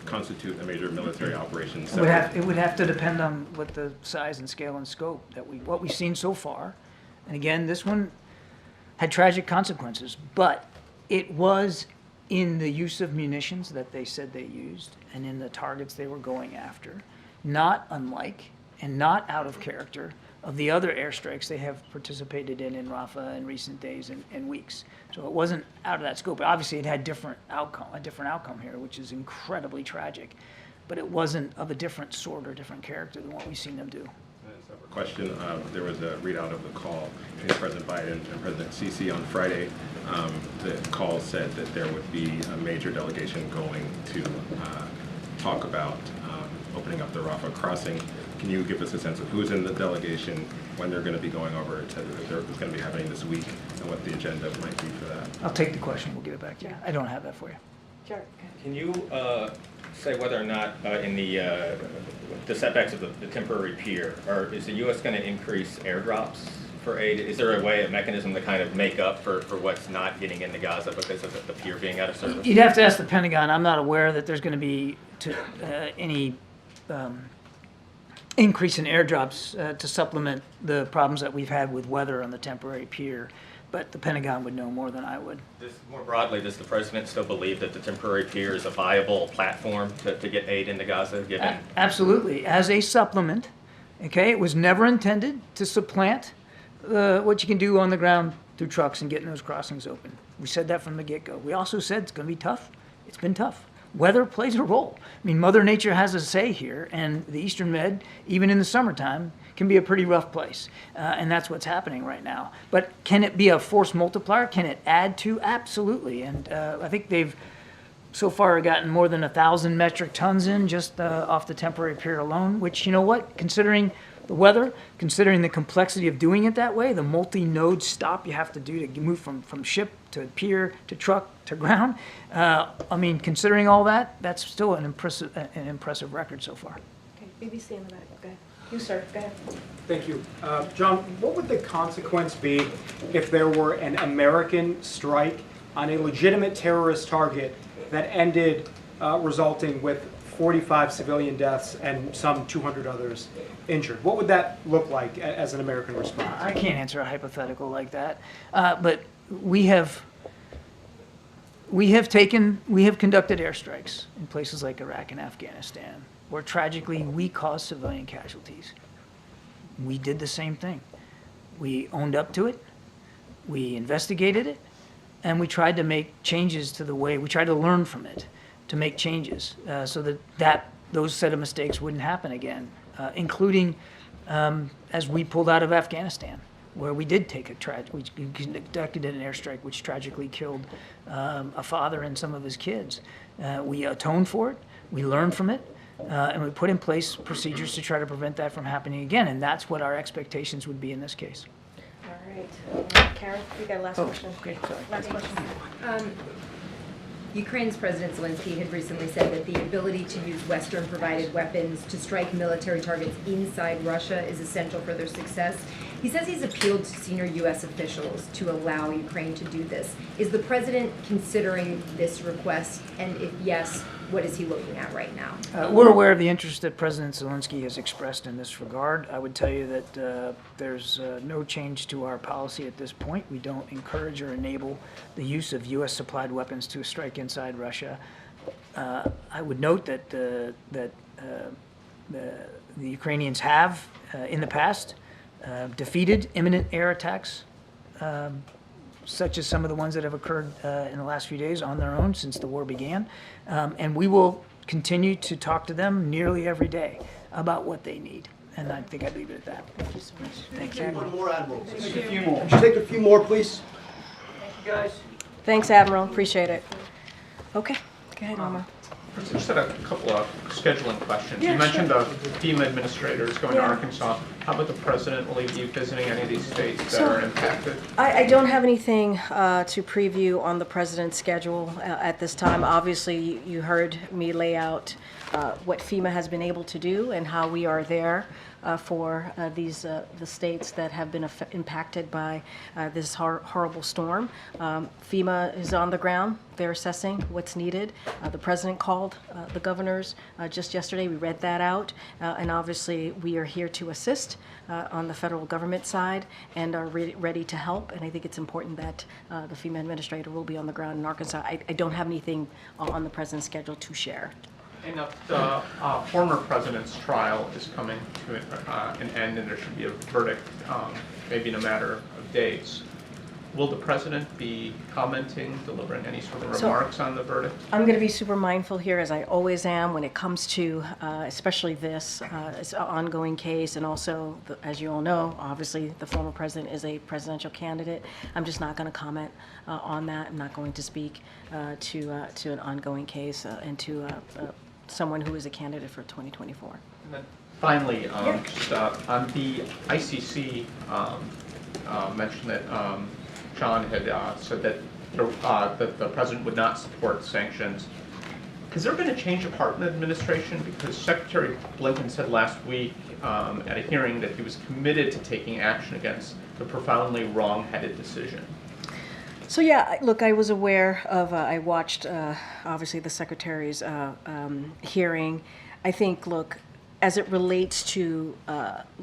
constitute a major military operation? It would have to depend on what the size and scale and scope what we've seen so far. And again, this one had tragic consequences, but it was in the use of munitions that they said they used and in the targets they were going after, not unlike and not out of character of the other airstrikes they have participated in Rafah in recent days and weeks. So it wasn't out of that scope. Obviously, it had a different outcome here, which is incredibly tragic, but it wasn't of a different sort or different character than what we've seen them do. Separate question. There was a readout of the call between President Biden and President Sisi on Friday. The call said that there would be a major delegation going to talk about opening up the Rafah crossing. Can you give us a sense of who's in the delegation, when they're going to be going over, if it's going to be happening this week, and what the agenda might be for that? I'll take the question. We'll get it back to you. I don't have that for you. Sure. Can you say whether or not in the setbacks of the temporary pier, or is the U.S. going to increase airdrops for aid? Is there a mechanism to kind of make up for what's not getting into Gaza because of the pier being out of service? You'd have to ask the Pentagon. I'm not aware that there's going to be any increase in airdrops to supplement the problems that we've had with weather on the temporary pier. but the Pentagon would know more than I would. More broadly, does the president still believe that the temporary pier is a viable platform to get aid into Gaza, given? Absolutely, as a supplement. Okay, it was never intended to supplant what you can do on the ground through trucks and getting those crossings open. We said that from the get-go. We also said it's going to be tough. It's been tough. Weather plays a role. I mean, Mother Nature has a say here, and the Eastern Med, even in the summertime, can be a pretty rough place, and that's what's happening right now. But can it be a force multiplier? Can it add to? Absolutely, and I think they've so far gotten more than 1,000 metric tons in just off the temporary pier alone, which, you know what, considering the weather, considering the complexity of doing it that way, the multi-node stop you have to do to move from ship to pier to truck to ground, I mean, considering all that, that's still an impressive record so far. Okay, BBC in the back, go ahead. You, sir, go ahead. Thank you. John, what would the consequence be if there were an American strike on a legitimate terrorist target that ended resulting with 45 civilian deaths and some 200 others injured? What would that look like as an American response? I can't answer a hypothetical like that, but we have conducted airstrikes in places like Iraq and Afghanistan, where tragically we caused civilian casualties. We did the same thing. We owned up to it, we investigated it, and we tried to make changes to the way, we tried to learn from it, to make changes so that those set of mistakes wouldn't happen again, including as we pulled out of Afghanistan, where we did take we conducted an airstrike which tragically killed a father and some of his kids. We atoned for it, we learned from it, and we put in place procedures to try to prevent that from happening again, and that's what our expectations would be in this case. All right. Karen, you got a last question. Okay, sorry. Last question. Ukraine's President Zelensky had recently said that the ability to use Western-provided weapons to strike military targets inside Russia is essential for their success. He says he's appealed to senior U.S. officials to allow Ukraine to do this. Is the president considering this request? And if yes, what is he looking at right now? We're aware of the interest that President Zelensky has expressed in this regard. I would tell you that there's no change to our policy at this point. We don't encourage or enable the use of U.S.-supplied weapons to strike inside Russia. I would note that the Ukrainians have, in the past, defeated imminent air attacks, such as some of the ones that have occurred in the last few days on their own since the war began. And we will continue to talk to them nearly every day about what they need. And I think I'd leave it at that. Thank you so much. Thank you. One more, Admiral. Take a few more. Take a few more, please. Thank you, guys. Thanks, Admiral. Appreciate it. Okay, go ahead, Omar. I just had a couple of scheduling questions. Yeah, you mentioned sure. the FEMA administrators going to Arkansas. How about the president? Will he be visiting any of these states that are impacted? I don't have anything to preview on the president's schedule at this time. Obviously, you heard me lay out what FEMA has been able to do and how we are there for the states that have been impacted by this horrible storm. FEMA is on the ground. They're assessing what's needed. The president called the governors just yesterday. We read that out. And obviously, we are here to assist on the federal government side and are ready to help. And I think it's important that the FEMA administrator will be on the ground in Arkansas. I don't have anything on the president's schedule to share. And the former president's trial is coming to an end, and there should be a verdict maybe in a matter of days. Will the president be commenting, delivering any sort of remarks on the verdict? I'm going to be super mindful here, as I always am, when it comes to especially this ongoing case, and also, as you all know, obviously the former president is a presidential candidate. I'm just not going to comment on that. I'm not going to speak to an ongoing case and to someone who is a candidate for 2024. And then finally, just on the ICC, mentioned that John had said that the president would not support sanctions. Has there been a change of heart in the administration? Because Secretary Blinken said last week at a hearing that he was committed to taking action against the profoundly wrong-headed decision. So yeah, look, I was aware of, I watched obviously the Secretary's hearing. I think, look, as it relates to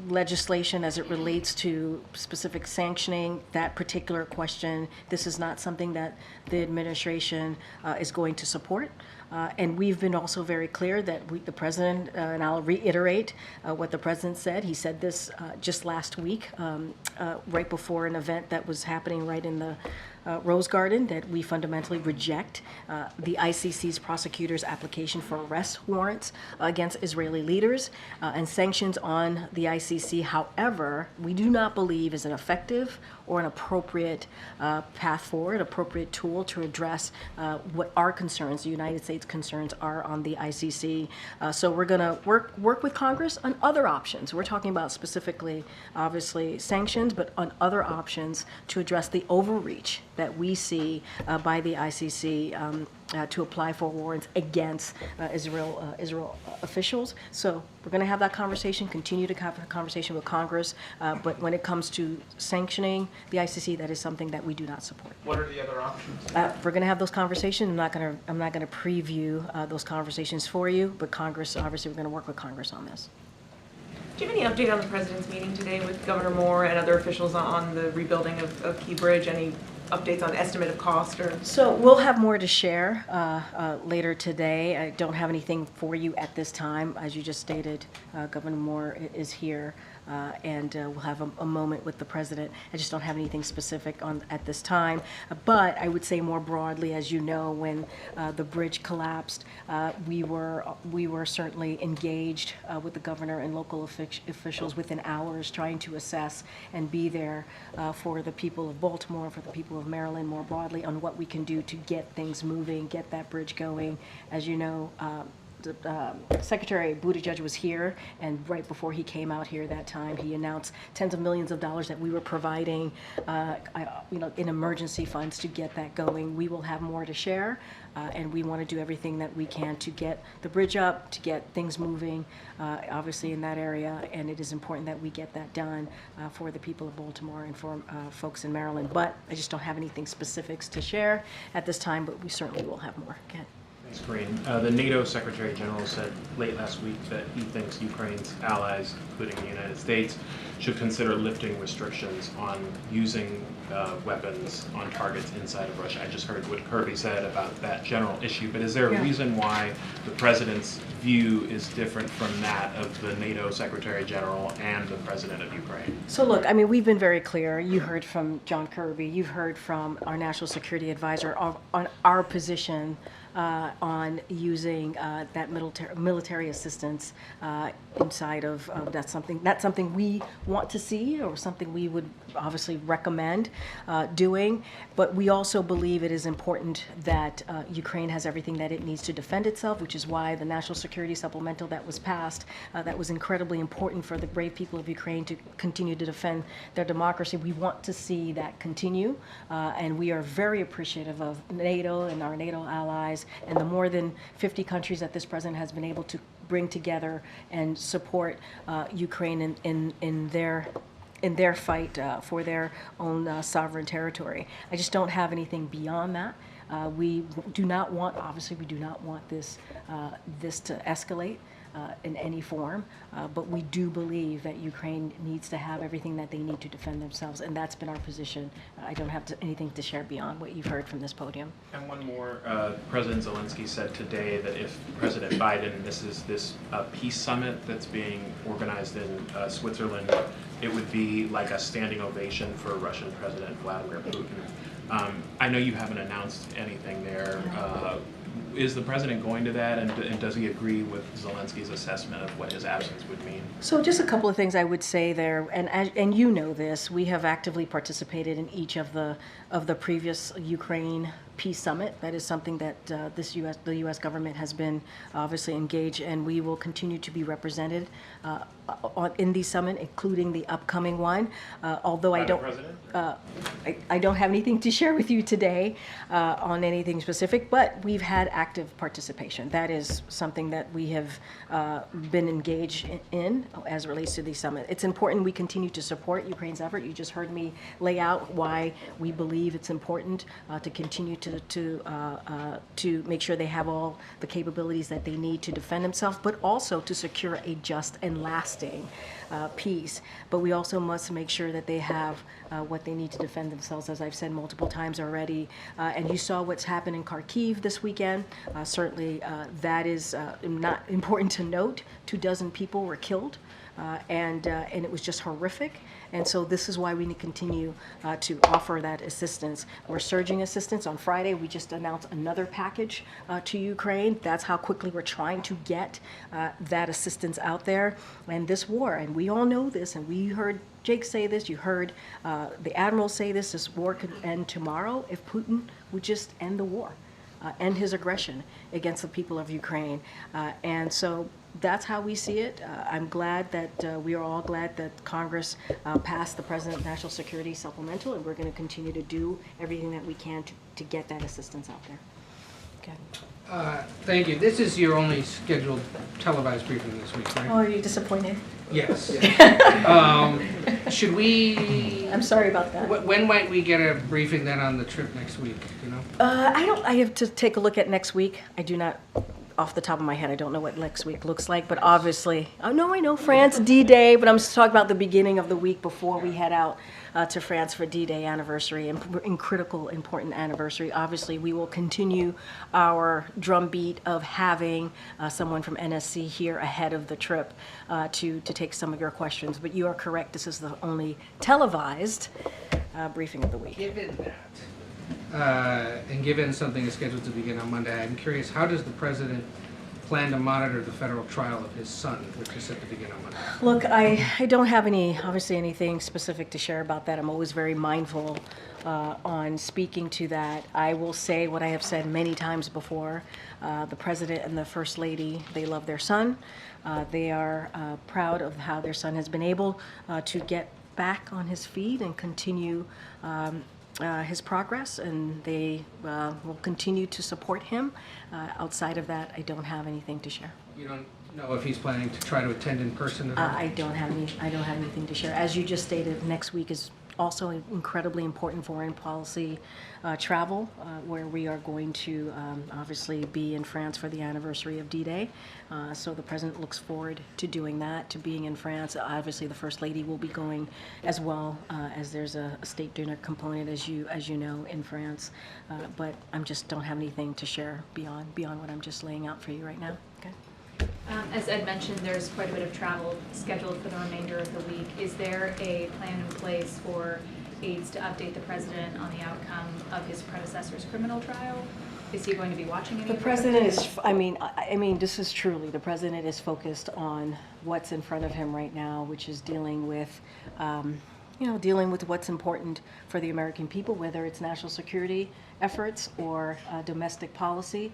legislation, as it relates to specific sanctioning, that particular question, this is not something that the administration is going to support. And we've been also very clear that the president, and I'll reiterate what the president said. He said this just last week, right before an event that was happening right in the Rose Garden, that we fundamentally reject the ICC's prosecutors' application for arrest warrants against Israeli leaders and sanctions on the ICC. However, we do not believe is an effective or an appropriate path forward, appropriate tool to address what our concerns, the United States concerns, are on the ICC. So we're going to work with Congress on other options. We're talking about specifically, obviously, sanctions, but on other options to address the overreach that we see by the ICC to apply for warrants against Israel officials. So we're going to have that conversation, continue to have a conversation with Congress, but when it comes to sanctioning the ICC, that is something that we do not support. What are the other options? We're going to have those conversations. I'm not going to preview those conversations for you, but Congress, obviously, we're going to work with Congress on this. Do you have any update on the president's meeting today with Governor Moore and other officials on the rebuilding of Key Bridge? Any updates on estimate of cost? Or So we'll have more to share later today. I don't have anything for you at this time. As you just stated, Governor Moore is here, and we'll have a moment with the president. I just don't have anything specific on at this time. But I would say more broadly, as you know, when the bridge collapsed, we were certainly engaged with the governor and local officials within hours, trying to assess and be there for the people of Baltimore, for the people of Maryland more broadly, on what we can do to get things moving, get that bridge going. As you know, Secretary Buttigieg was here, and right before he came out here that time, he announced tens of millions of dollars that we were providing, in emergency funds to get that going. We will have more to share, and we want to do everything that we can to get the bridge up, to get things moving, obviously in that area, and it is important that we get that done for the people of Baltimore and for folks in Maryland. But I just don't have anything specifics to share at this time, but we certainly will have more. Ken. Thanks, Karine. The NATO Secretary General said late last week that he thinks Ukraine's allies, including the United States, should consider lifting restrictions on using weapons on targets inside of Russia. I just heard what Kirby said about that general issue, but is there a reason why the president's view is different from that of the NATO Secretary General and the president of Ukraine? So look, I mean, we've been very clear. You heard from John Kirby, you've heard from our National Security Advisor on our position on using that military assistance inside of that's something we want to see, or something we would obviously recommend doing. But we also believe it is important that Ukraine has everything that it needs to defend itself, which is why the National Security Supplemental that was passed, that was incredibly important for the brave people of Ukraine to continue to defend their democracy. We want to see that continue, and we are very appreciative of NATO and our NATO allies and the more than 50 countries that this president has been able to bring together and support Ukraine in their fight for their own sovereign territory. I just don't have anything beyond that. We do not want this to escalate in any form, but we do believe that Ukraine needs to have everything that they need to defend themselves, and that's been our position. I don't have anything to share beyond what you've heard from this podium. And one more, President Zelensky said today that if President Biden misses this peace summit that's being organized in Switzerland, it would be like a standing ovation for Russian President Vladimir Putin. I know you haven't announced anything there. Is the president going to that, and does he agree with Zelensky's assessment of what his absence would mean? So just a couple of things I would say there, and you know this, we have actively participated in each of the previous Ukraine Peace Summit. That is something that the U.S. government has been obviously engaged, and we will continue to be represented in the summit, including the upcoming one. Although I don't have anything to share with you today on anything specific, but we've had active participation. That is something that we have been engaged in as it relates to the summit. It's important we continue to support Ukraine's effort. You just heard me lay out why we believe it's important to continue to to make sure they have all the capabilities that they need to defend themselves, but also to secure a just and lasting peace. But we also must make sure that they have what they need to defend themselves, as I've said multiple times already. And you saw what's happened in Kharkiv this weekend. Certainly, that is not important to note. 24 people were killed. And it was just horrific. And so this is why we need to continue to offer that assistance. We're surging assistance. On Friday, we just announced another package to Ukraine. That's how quickly we're trying to get that assistance out there. And this war, and we all know this, and we heard Jake say this, you heard the Admiral say this war could end tomorrow if Putin would just end the war, end his aggression against the people of Ukraine. And so that's how we see it. I'm glad that we are all glad that Congress passed the President National Security Supplemental, and we're going to continue to do everything that we can to get that assistance out there. Okay. Thank you. This is your only scheduled televised briefing this week, right? Oh, are you disappointed? Yes. Should we? I'm sorry about that. When might we get a briefing then on the trip next week? You know? I have to take a look at next week. I do not. Off the top of my head, I don't know what next week looks like, but obviously, I know France D-Day, but I'm just talking about the beginning of the week before we head out to France for D-Day anniversary and critical, important anniversary. Obviously, we will continue our drumbeat of having someone from NSC here ahead of the trip to take some of your questions. But you are correct, this is the only televised briefing of the week. Given that, and given something is scheduled to begin on Monday, I'm curious, how does the President plan to monitor the federal trial of his son, which is set to begin on Monday? Look, I don't have anything specific to share about that. I'm always very mindful on speaking to that. I will say what I have said many times before. The President and the First Lady, they love their son. They are proud of how their son has been able to get back on his feet and continue his progress, and they will continue to support him. Outside of that, I don't have anything to share. You don't know if he's planning to try to attend in person at all? I don't have anything to share. As you just stated, next week is also incredibly important foreign policy travel, where we are going to obviously be in France for the anniversary of D-Day. So the President looks forward to doing that, to being in France. Obviously, the First Lady will be going as well, as there's a state dinner component, as you know, in France. But I just don't have anything to share beyond what I'm just laying out for you right now. Okay. As Ed mentioned, there's quite a bit of travel scheduled for the remainder of the week. Is there a plan in place for aides to update the President on the outcome of his predecessor's criminal trial? Is he going to be watching any The of President is, I mean, this is truly, the President is focused on what's in front of him right now, which is dealing with what's important for the American people, whether it's national security efforts or domestic policy,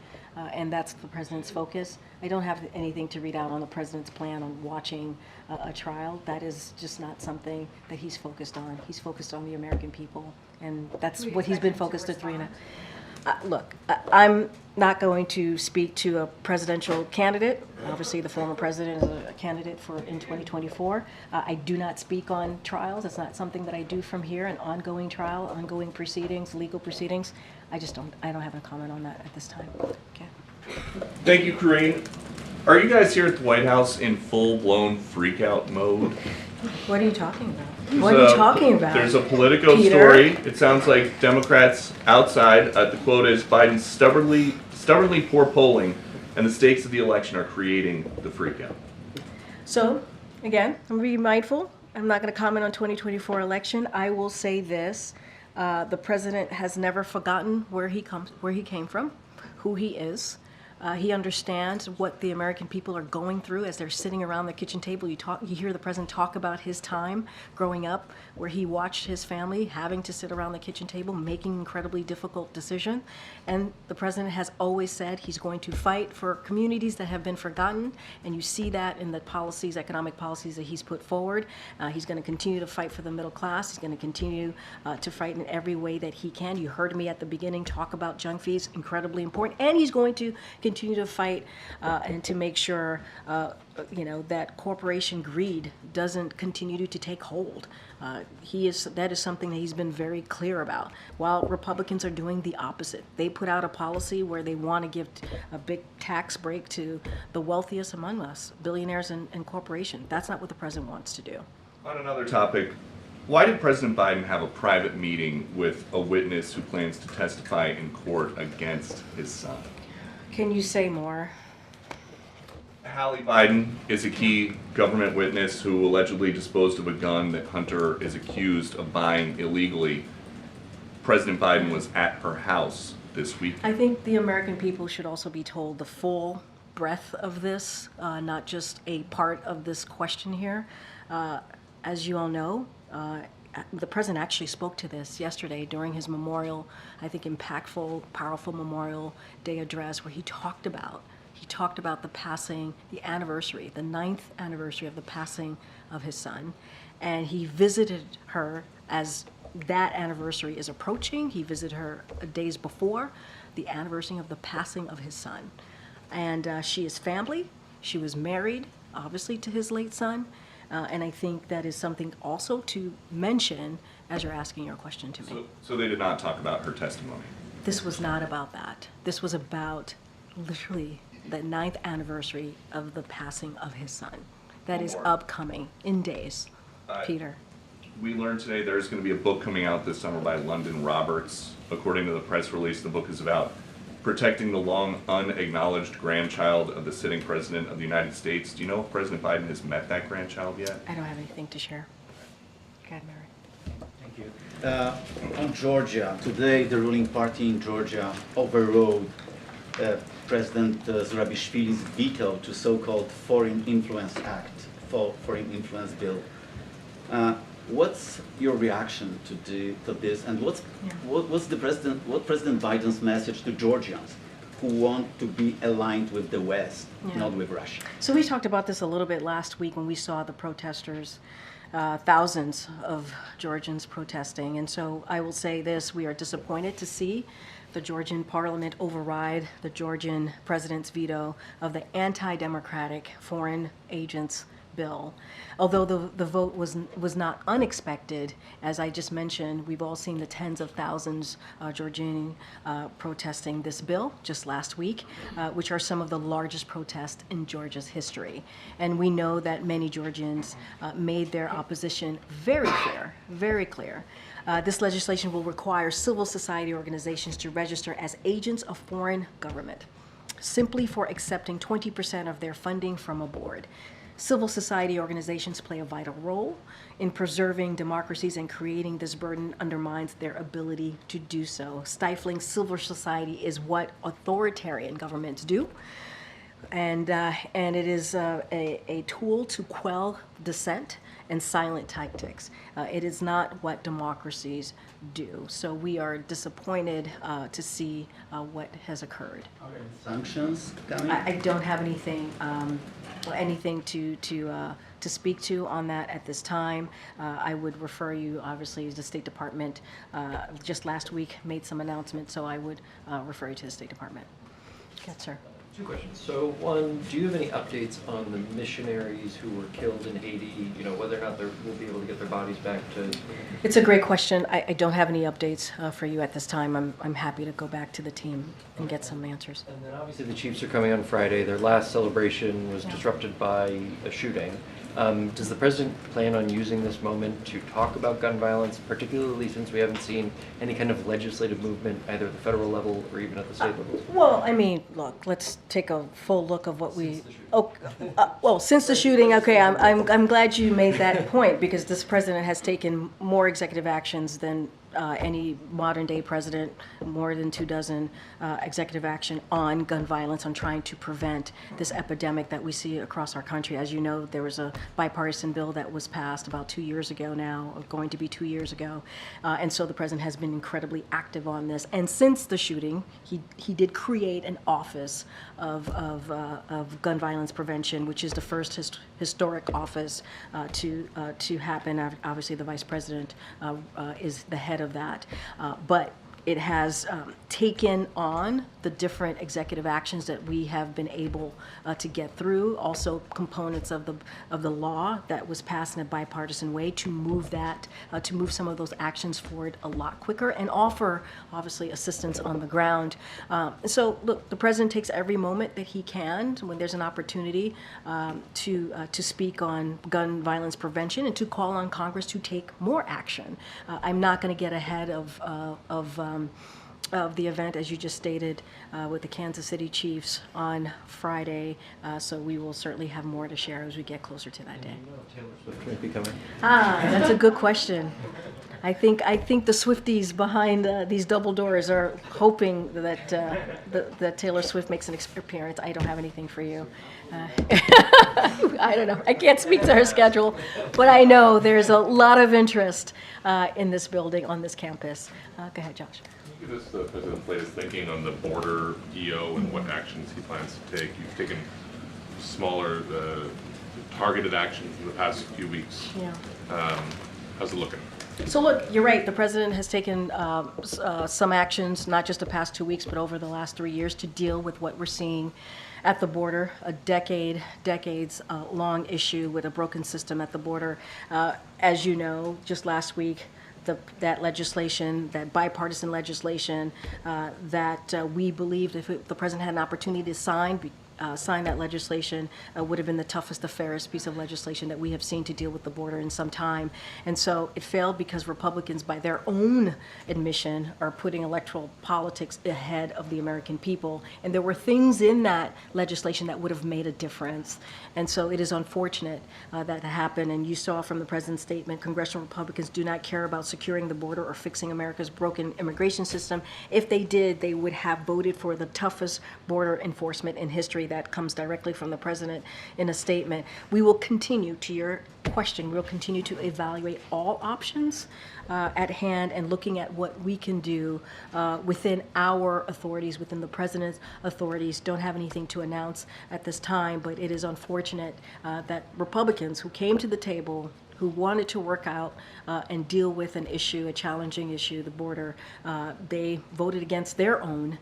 and that's the President's focus. I don't have anything to read out on the President's plan on watching a trial. That is just not something that he's focused on. He's focused on the American people, and that's what he's been focused on. Look, I'm not going to speak to a presidential candidate. Obviously, the former president is a candidate in 2024. I do not speak on trials. It's not something that I do from here, an ongoing trial, ongoing proceedings, legal proceedings. I don't have a comment on that at this time. Okay. Thank you, Karine. Are you guys here at the White House in full-blown freak-out mode? What are you talking about? What are you talking about? There's a Politico Peter? story. It sounds like Democrats outside, the quote is, Biden's stubbornly poor polling and the stakes of the election are creating the freakout. So, again, I'm going to be mindful. I'm not going to comment on 2024 election. I will say this. The President has never forgotten where he came from, who he is. He understands what the American people are going through as they're sitting around the kitchen table. You hear the President talk about his time growing up, where he watched his family having to sit around the kitchen table, making incredibly difficult decisions. And the President has always said he's going to fight for communities that have been forgotten. And you see that in the policies, economic policies that he's put forward. He's going to continue to fight for the middle class. He's going to continue to fight in every way that he can. You heard me at the beginning talk about junk fees, incredibly important. And he's going to continue to fight and to make sure that corporation greed doesn't continue to take hold. That is something that he's been very clear about, while Republicans are doing the opposite. They put out a policy where they want to give a big tax break to the wealthiest among us, billionaires and corporations. That's not what the president wants to do. On another topic, why did President Biden have a private meeting with a witness who plans to testify in court against his son? Can you say more? Hallie Biden is a key government witness who allegedly disposed of a gun that Hunter is accused of buying illegally. President Biden was at her house this week. I think the American people should also be told the full breadth of this, not just a part of this question here. As you all know, the president actually spoke to this yesterday during his memorial, I think impactful, powerful Memorial Day address, where he talked about the passing, the anniversary, the 9th anniversary of the passing of his son. And he visited her as that anniversary is approaching. He visited her days before the anniversary of the passing of his son. And she is family. She was married, obviously, to his late son. And I think that is something also to mention as you're asking your question to me. So they did not talk about her testimony? This was not about that. This was about literally the 9th anniversary of the passing of his son. That is upcoming in days. Peter. We learned today there's going to be a book coming out this summer by London Roberts. According to the press release, the book is about protecting the long unacknowledged grandchild of the sitting president of the United States. Do you know if President Biden has met that grandchild yet? I don't have anything to share. Go ahead, Mary. Thank you. On Georgia, today the ruling party in Georgia overrode President Zurabishvili's veto to so-called Foreign Influence Act, Foreign Influence Bill. What's your reaction to this, and what's President Biden's message to Georgians who want to be aligned with the West, not with Russia? So we talked about this a little bit last week when we saw the protesters, thousands of Georgians protesting. And so I will say this: we are disappointed to see the Georgian parliament override the Georgian president's veto of the anti-democratic foreign agents bill. Although the vote was not unexpected, as I just mentioned, we've all seen the tens of thousands Georgian protesting this bill just last week, which are some of the largest protests in Georgia's history. And we know that many Georgians made their opposition very clear, very clear. This legislation will require civil society organizations to register as agents of foreign government, simply for accepting 20% of their funding from a board. Civil society organizations play a vital role in preserving democracies, and creating this burden undermines their ability to do so. Stifling civil society is what authoritarian governments do, and it is a tool to quell dissent and silent tactics. It is not what democracies do. So we are disappointed to see what has occurred. Sanctions coming? I don't have anything to speak to on that at this time. I would refer you, obviously, to the State Department. Just last week made some announcemements, so I would refer you to the State Department. Yes, sir. Two questions. So one, do you have any updates on the missionaries who were killed in Haiti? You know, whether or not we'll be able to get their bodies back to... It's a great question. I don't have any updates for you at this time. I'm happy to go back to the team and get some answers. And then obviously the Chiefs are coming on Friday. Their last celebration was disrupted by a shooting. Does the president plan on using this moment to talk about gun violence, particularly since we haven't seen any kind of legislative movement either at the federal level or even at the state level? Well, I mean, look, let's take a full look of what we... well, since the shooting, okay, I'm glad you made that point, because this president has taken more executive actions than any modern-day president, more than 24 executive action on gun violence, on trying to prevent this epidemic that we see across our country. As you know, there was a bipartisan bill that was passed about 2 years ago now, or going to be 2 years ago, and so the president has been incredibly active on this. And since the shooting, he did create an office of gun violence prevention, which is the first historic office to happen. Obviously, the vice president is the head of that. But it has taken on the different executive actions that we have been able to get through, also components of the law that was passed in a bipartisan way to move some of those actions forward a lot quicker and offer, obviously, assistance on the ground. So, look, the president takes every moment that he can when there's an opportunity to speak on gun violence prevention and to call on Congress to take more action. I'm not going to get ahead of the event, as you just stated, with the Kansas City Chiefs on Friday. So we will certainly have more to share as we get closer to that day. That's a good question. I think the Swifties behind these double doors are hoping that that Taylor Swift makes an appearance. I don't have anything for you. I don't know. I can't speak to her schedule, but I know there's a lot of interest in this building, on this campus. Go ahead, Josh. Can you give us the President's latest thinking on the border EO and what actions he plans to take? You've taken smaller, targeted actions in the past few weeks. Yeah. How's it looking? So look, you're right. The president has taken some actions, not just the past 2 weeks, but over the last 3 years to deal with what we're seeing at the border, a decades long issue with a broken system at the border. As you know, just last week, that legislation, that bipartisan legislation that we believed if the president had an opportunity to sign that legislation would have been the toughest, the fairest piece of legislation that we have seen to deal with the border in some time. And so it failed because Republicans, by their own admission, are putting electoral politics ahead of the American people. And there were things in that legislation that would have made a difference. And so it is unfortunate that happened. And you saw from the president's statement, congressional Republicans do not care about securing the border or fixing America's broken immigration system. If they did, they would have voted for the toughest border enforcement in history. That comes directly from the president in a statement. We will continue, to your question, we'll continue to evaluate all options at hand and looking at what we can do within our authorities, within the president's authorities. Don't have anything to announce at this time, but it is unfortunate that Republicans who came to the table, who wanted to work out and deal with an issue, a challenging issue, the border, they voted against their own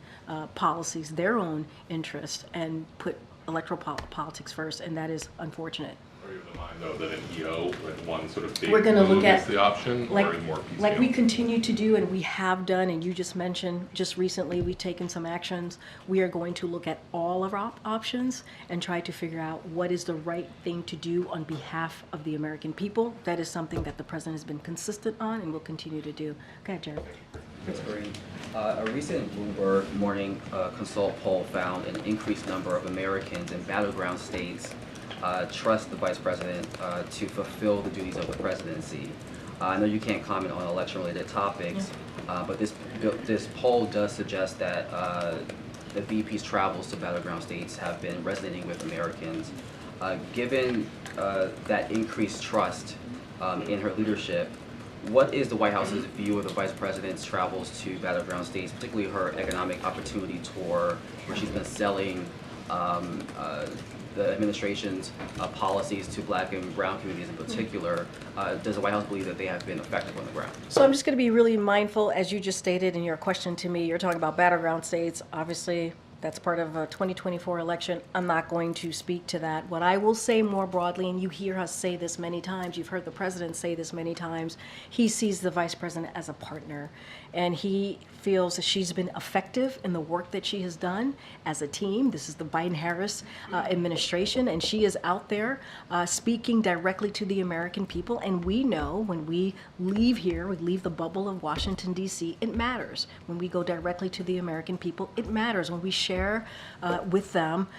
policies, their own interests, and put electoral politics first, and that is unfortunate. Are you of the mind, though, that an EO, like one sort of big We're going to look move at is the option, or more piecemeal? like we continue to do, and we have done, and you just mentioned, just recently we've taken some actions. We are going to look at all of our options and try to figure out what is the right thing to do on behalf of the American people. That is something that the president has been consistent on and will continue to do. Go ahead, Jared. Thanks, Karine. A recent Bloomberg Morning Consult poll found an increased number of Americans in battleground states trust the vice president to fulfill the duties of the presidency. I know you can't comment on election-related topics, but this poll does suggest that the VP's travels to battleground states have been resonating with Americans. Given that increased trust in her leadership, what is the White House's view of the Vice President's travels to battleground states, particularly her economic opportunity tour, where she's been selling the administration's policies to Black and brown communities in particular? Does the White House believe that they have been effective on the ground? So I'm just going to be really mindful, as you just stated in your question to me, you're talking about battleground states. Obviously, that's part of a 2024 election. I'm not going to speak to that. What I will say more broadly, and you hear us say this many times, you've heard the president say this many times, he sees the vice president as a partner. And he feels that she's been effective in the work that she has done as a team. This is the Biden-Harris administration, and she is out there speaking directly to the American people. And we know when we leave here, we leave the bubble of Washington, D.C., it matters. When we go directly to the American people, it matters. When we share with them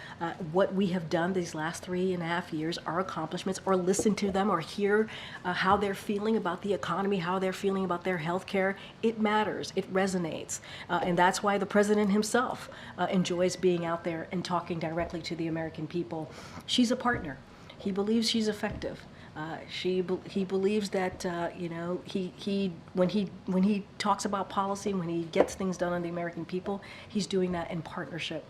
what we have done these last 3.5 years, our accomplishments, or listen to them or hear how they're feeling about the economy, how they're feeling about their health care, it matters. It resonates. And that's why the president himself enjoys being out there and talking directly to the American people. She's a partner. He believes she's effective. He believes that when he talks about policy, when he gets things done on the American people, he's doing that in partnership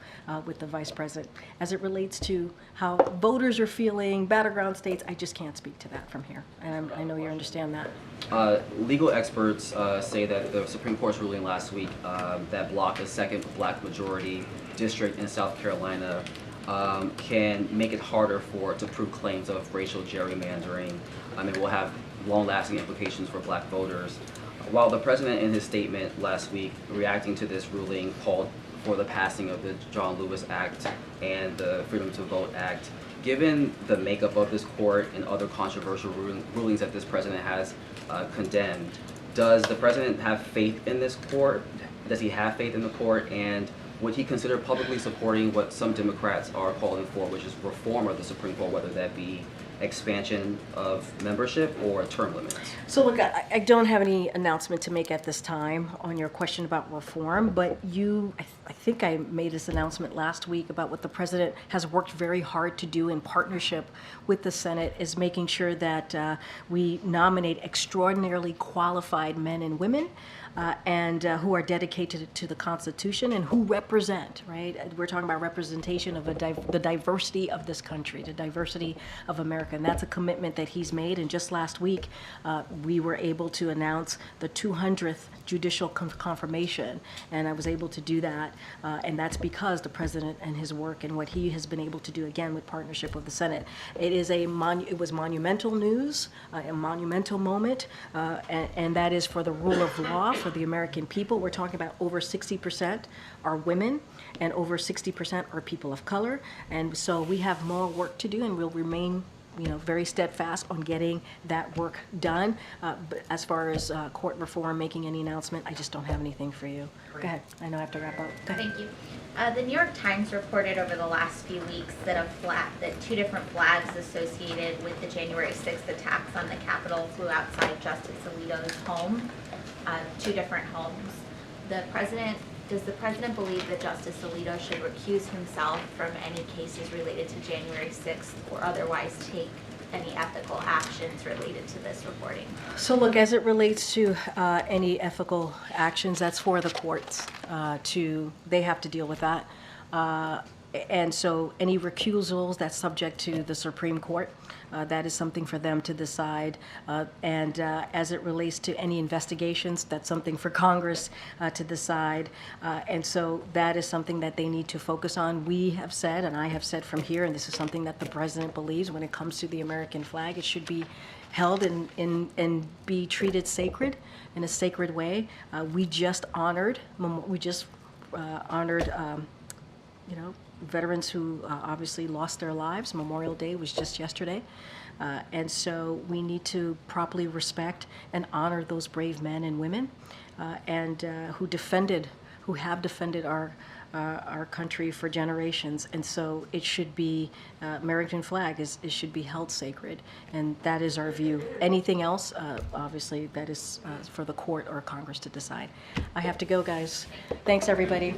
with the vice president. As it relates to how voters are feeling, battleground states, I just can't speak to that from here, and I know you understand that. Legal experts say that the Supreme Court's ruling last week that blocked a second black majority district in South Carolina can make it harder to prove claims of racial gerrymandering. It will have long-lasting implications for black voters. While the president in his statement last week reacting to this ruling called for the passing of the John Lewis Act and the Freedom to Vote Act, given the makeup of this court and other controversial rulings that this president has condemned, does the president have faith in this court? Does he have faith in the court? And would he consider publicly supporting what some Democrats are calling for, which is reform of the Supreme Court, whether that be expansion of membership or term limits? So look, I don't have any announcement to make at this time on your question about reform, but I think I made this announcement last week about what the president has worked very hard to do in partnership with the Senate is making sure that we nominate extraordinarily qualified men and women and who are dedicated to the Constitution and who represent, right? We're talking about representation of the diversity of this country, the diversity of America, and that's a commitment that he's made. And just last week, we were able to announce the 200th judicial confirmation, and I was able to do that, and that's because the president and his work and what he has been able to do, again, with partnership with the Senate. It was monumental news, a monumental moment, and that is for the rule of law for the American people. We're talking about over 60% are women and over 60% are people of color, and so we have more work to do, and we'll remain very steadfast on getting that work done. But as far as court reform, making any announcement, I just don't have anything for you. Go ahead. I know I have to wrap up. Go ahead. Thank you. The New York Times reported over the last few weeks that that 2 different flags associated with the January 6th attacks on the Capitol flew outside Justice Alito's home, 2 different homes. Does the president believe that Justice Alito should recuse himself from any cases related to January 6th or otherwise take any ethical actions related to this reporting? So look, as it relates to any ethical actions, that's for the courts they have to deal with that. And so any recusals, that's subject to the Supreme Court. That is something for them to decide. And as it relates to any investigations, that's something for Congress to decide. And so that is something that they need to focus on. We have said, and I have said from here, and this is something that the president believes when it comes to the American flag, it should be held and be treated sacred, in a sacred way. We just honored veterans who obviously lost their lives. Memorial Day was just yesterday. And so we need to properly respect and honor those brave men and women who have defended our country for generations. And so it should be, American flag it should be held sacred. And that is our view. Anything else, obviously, that is for the court or Congress to decide. I have to go, guys. Thanks, everybody.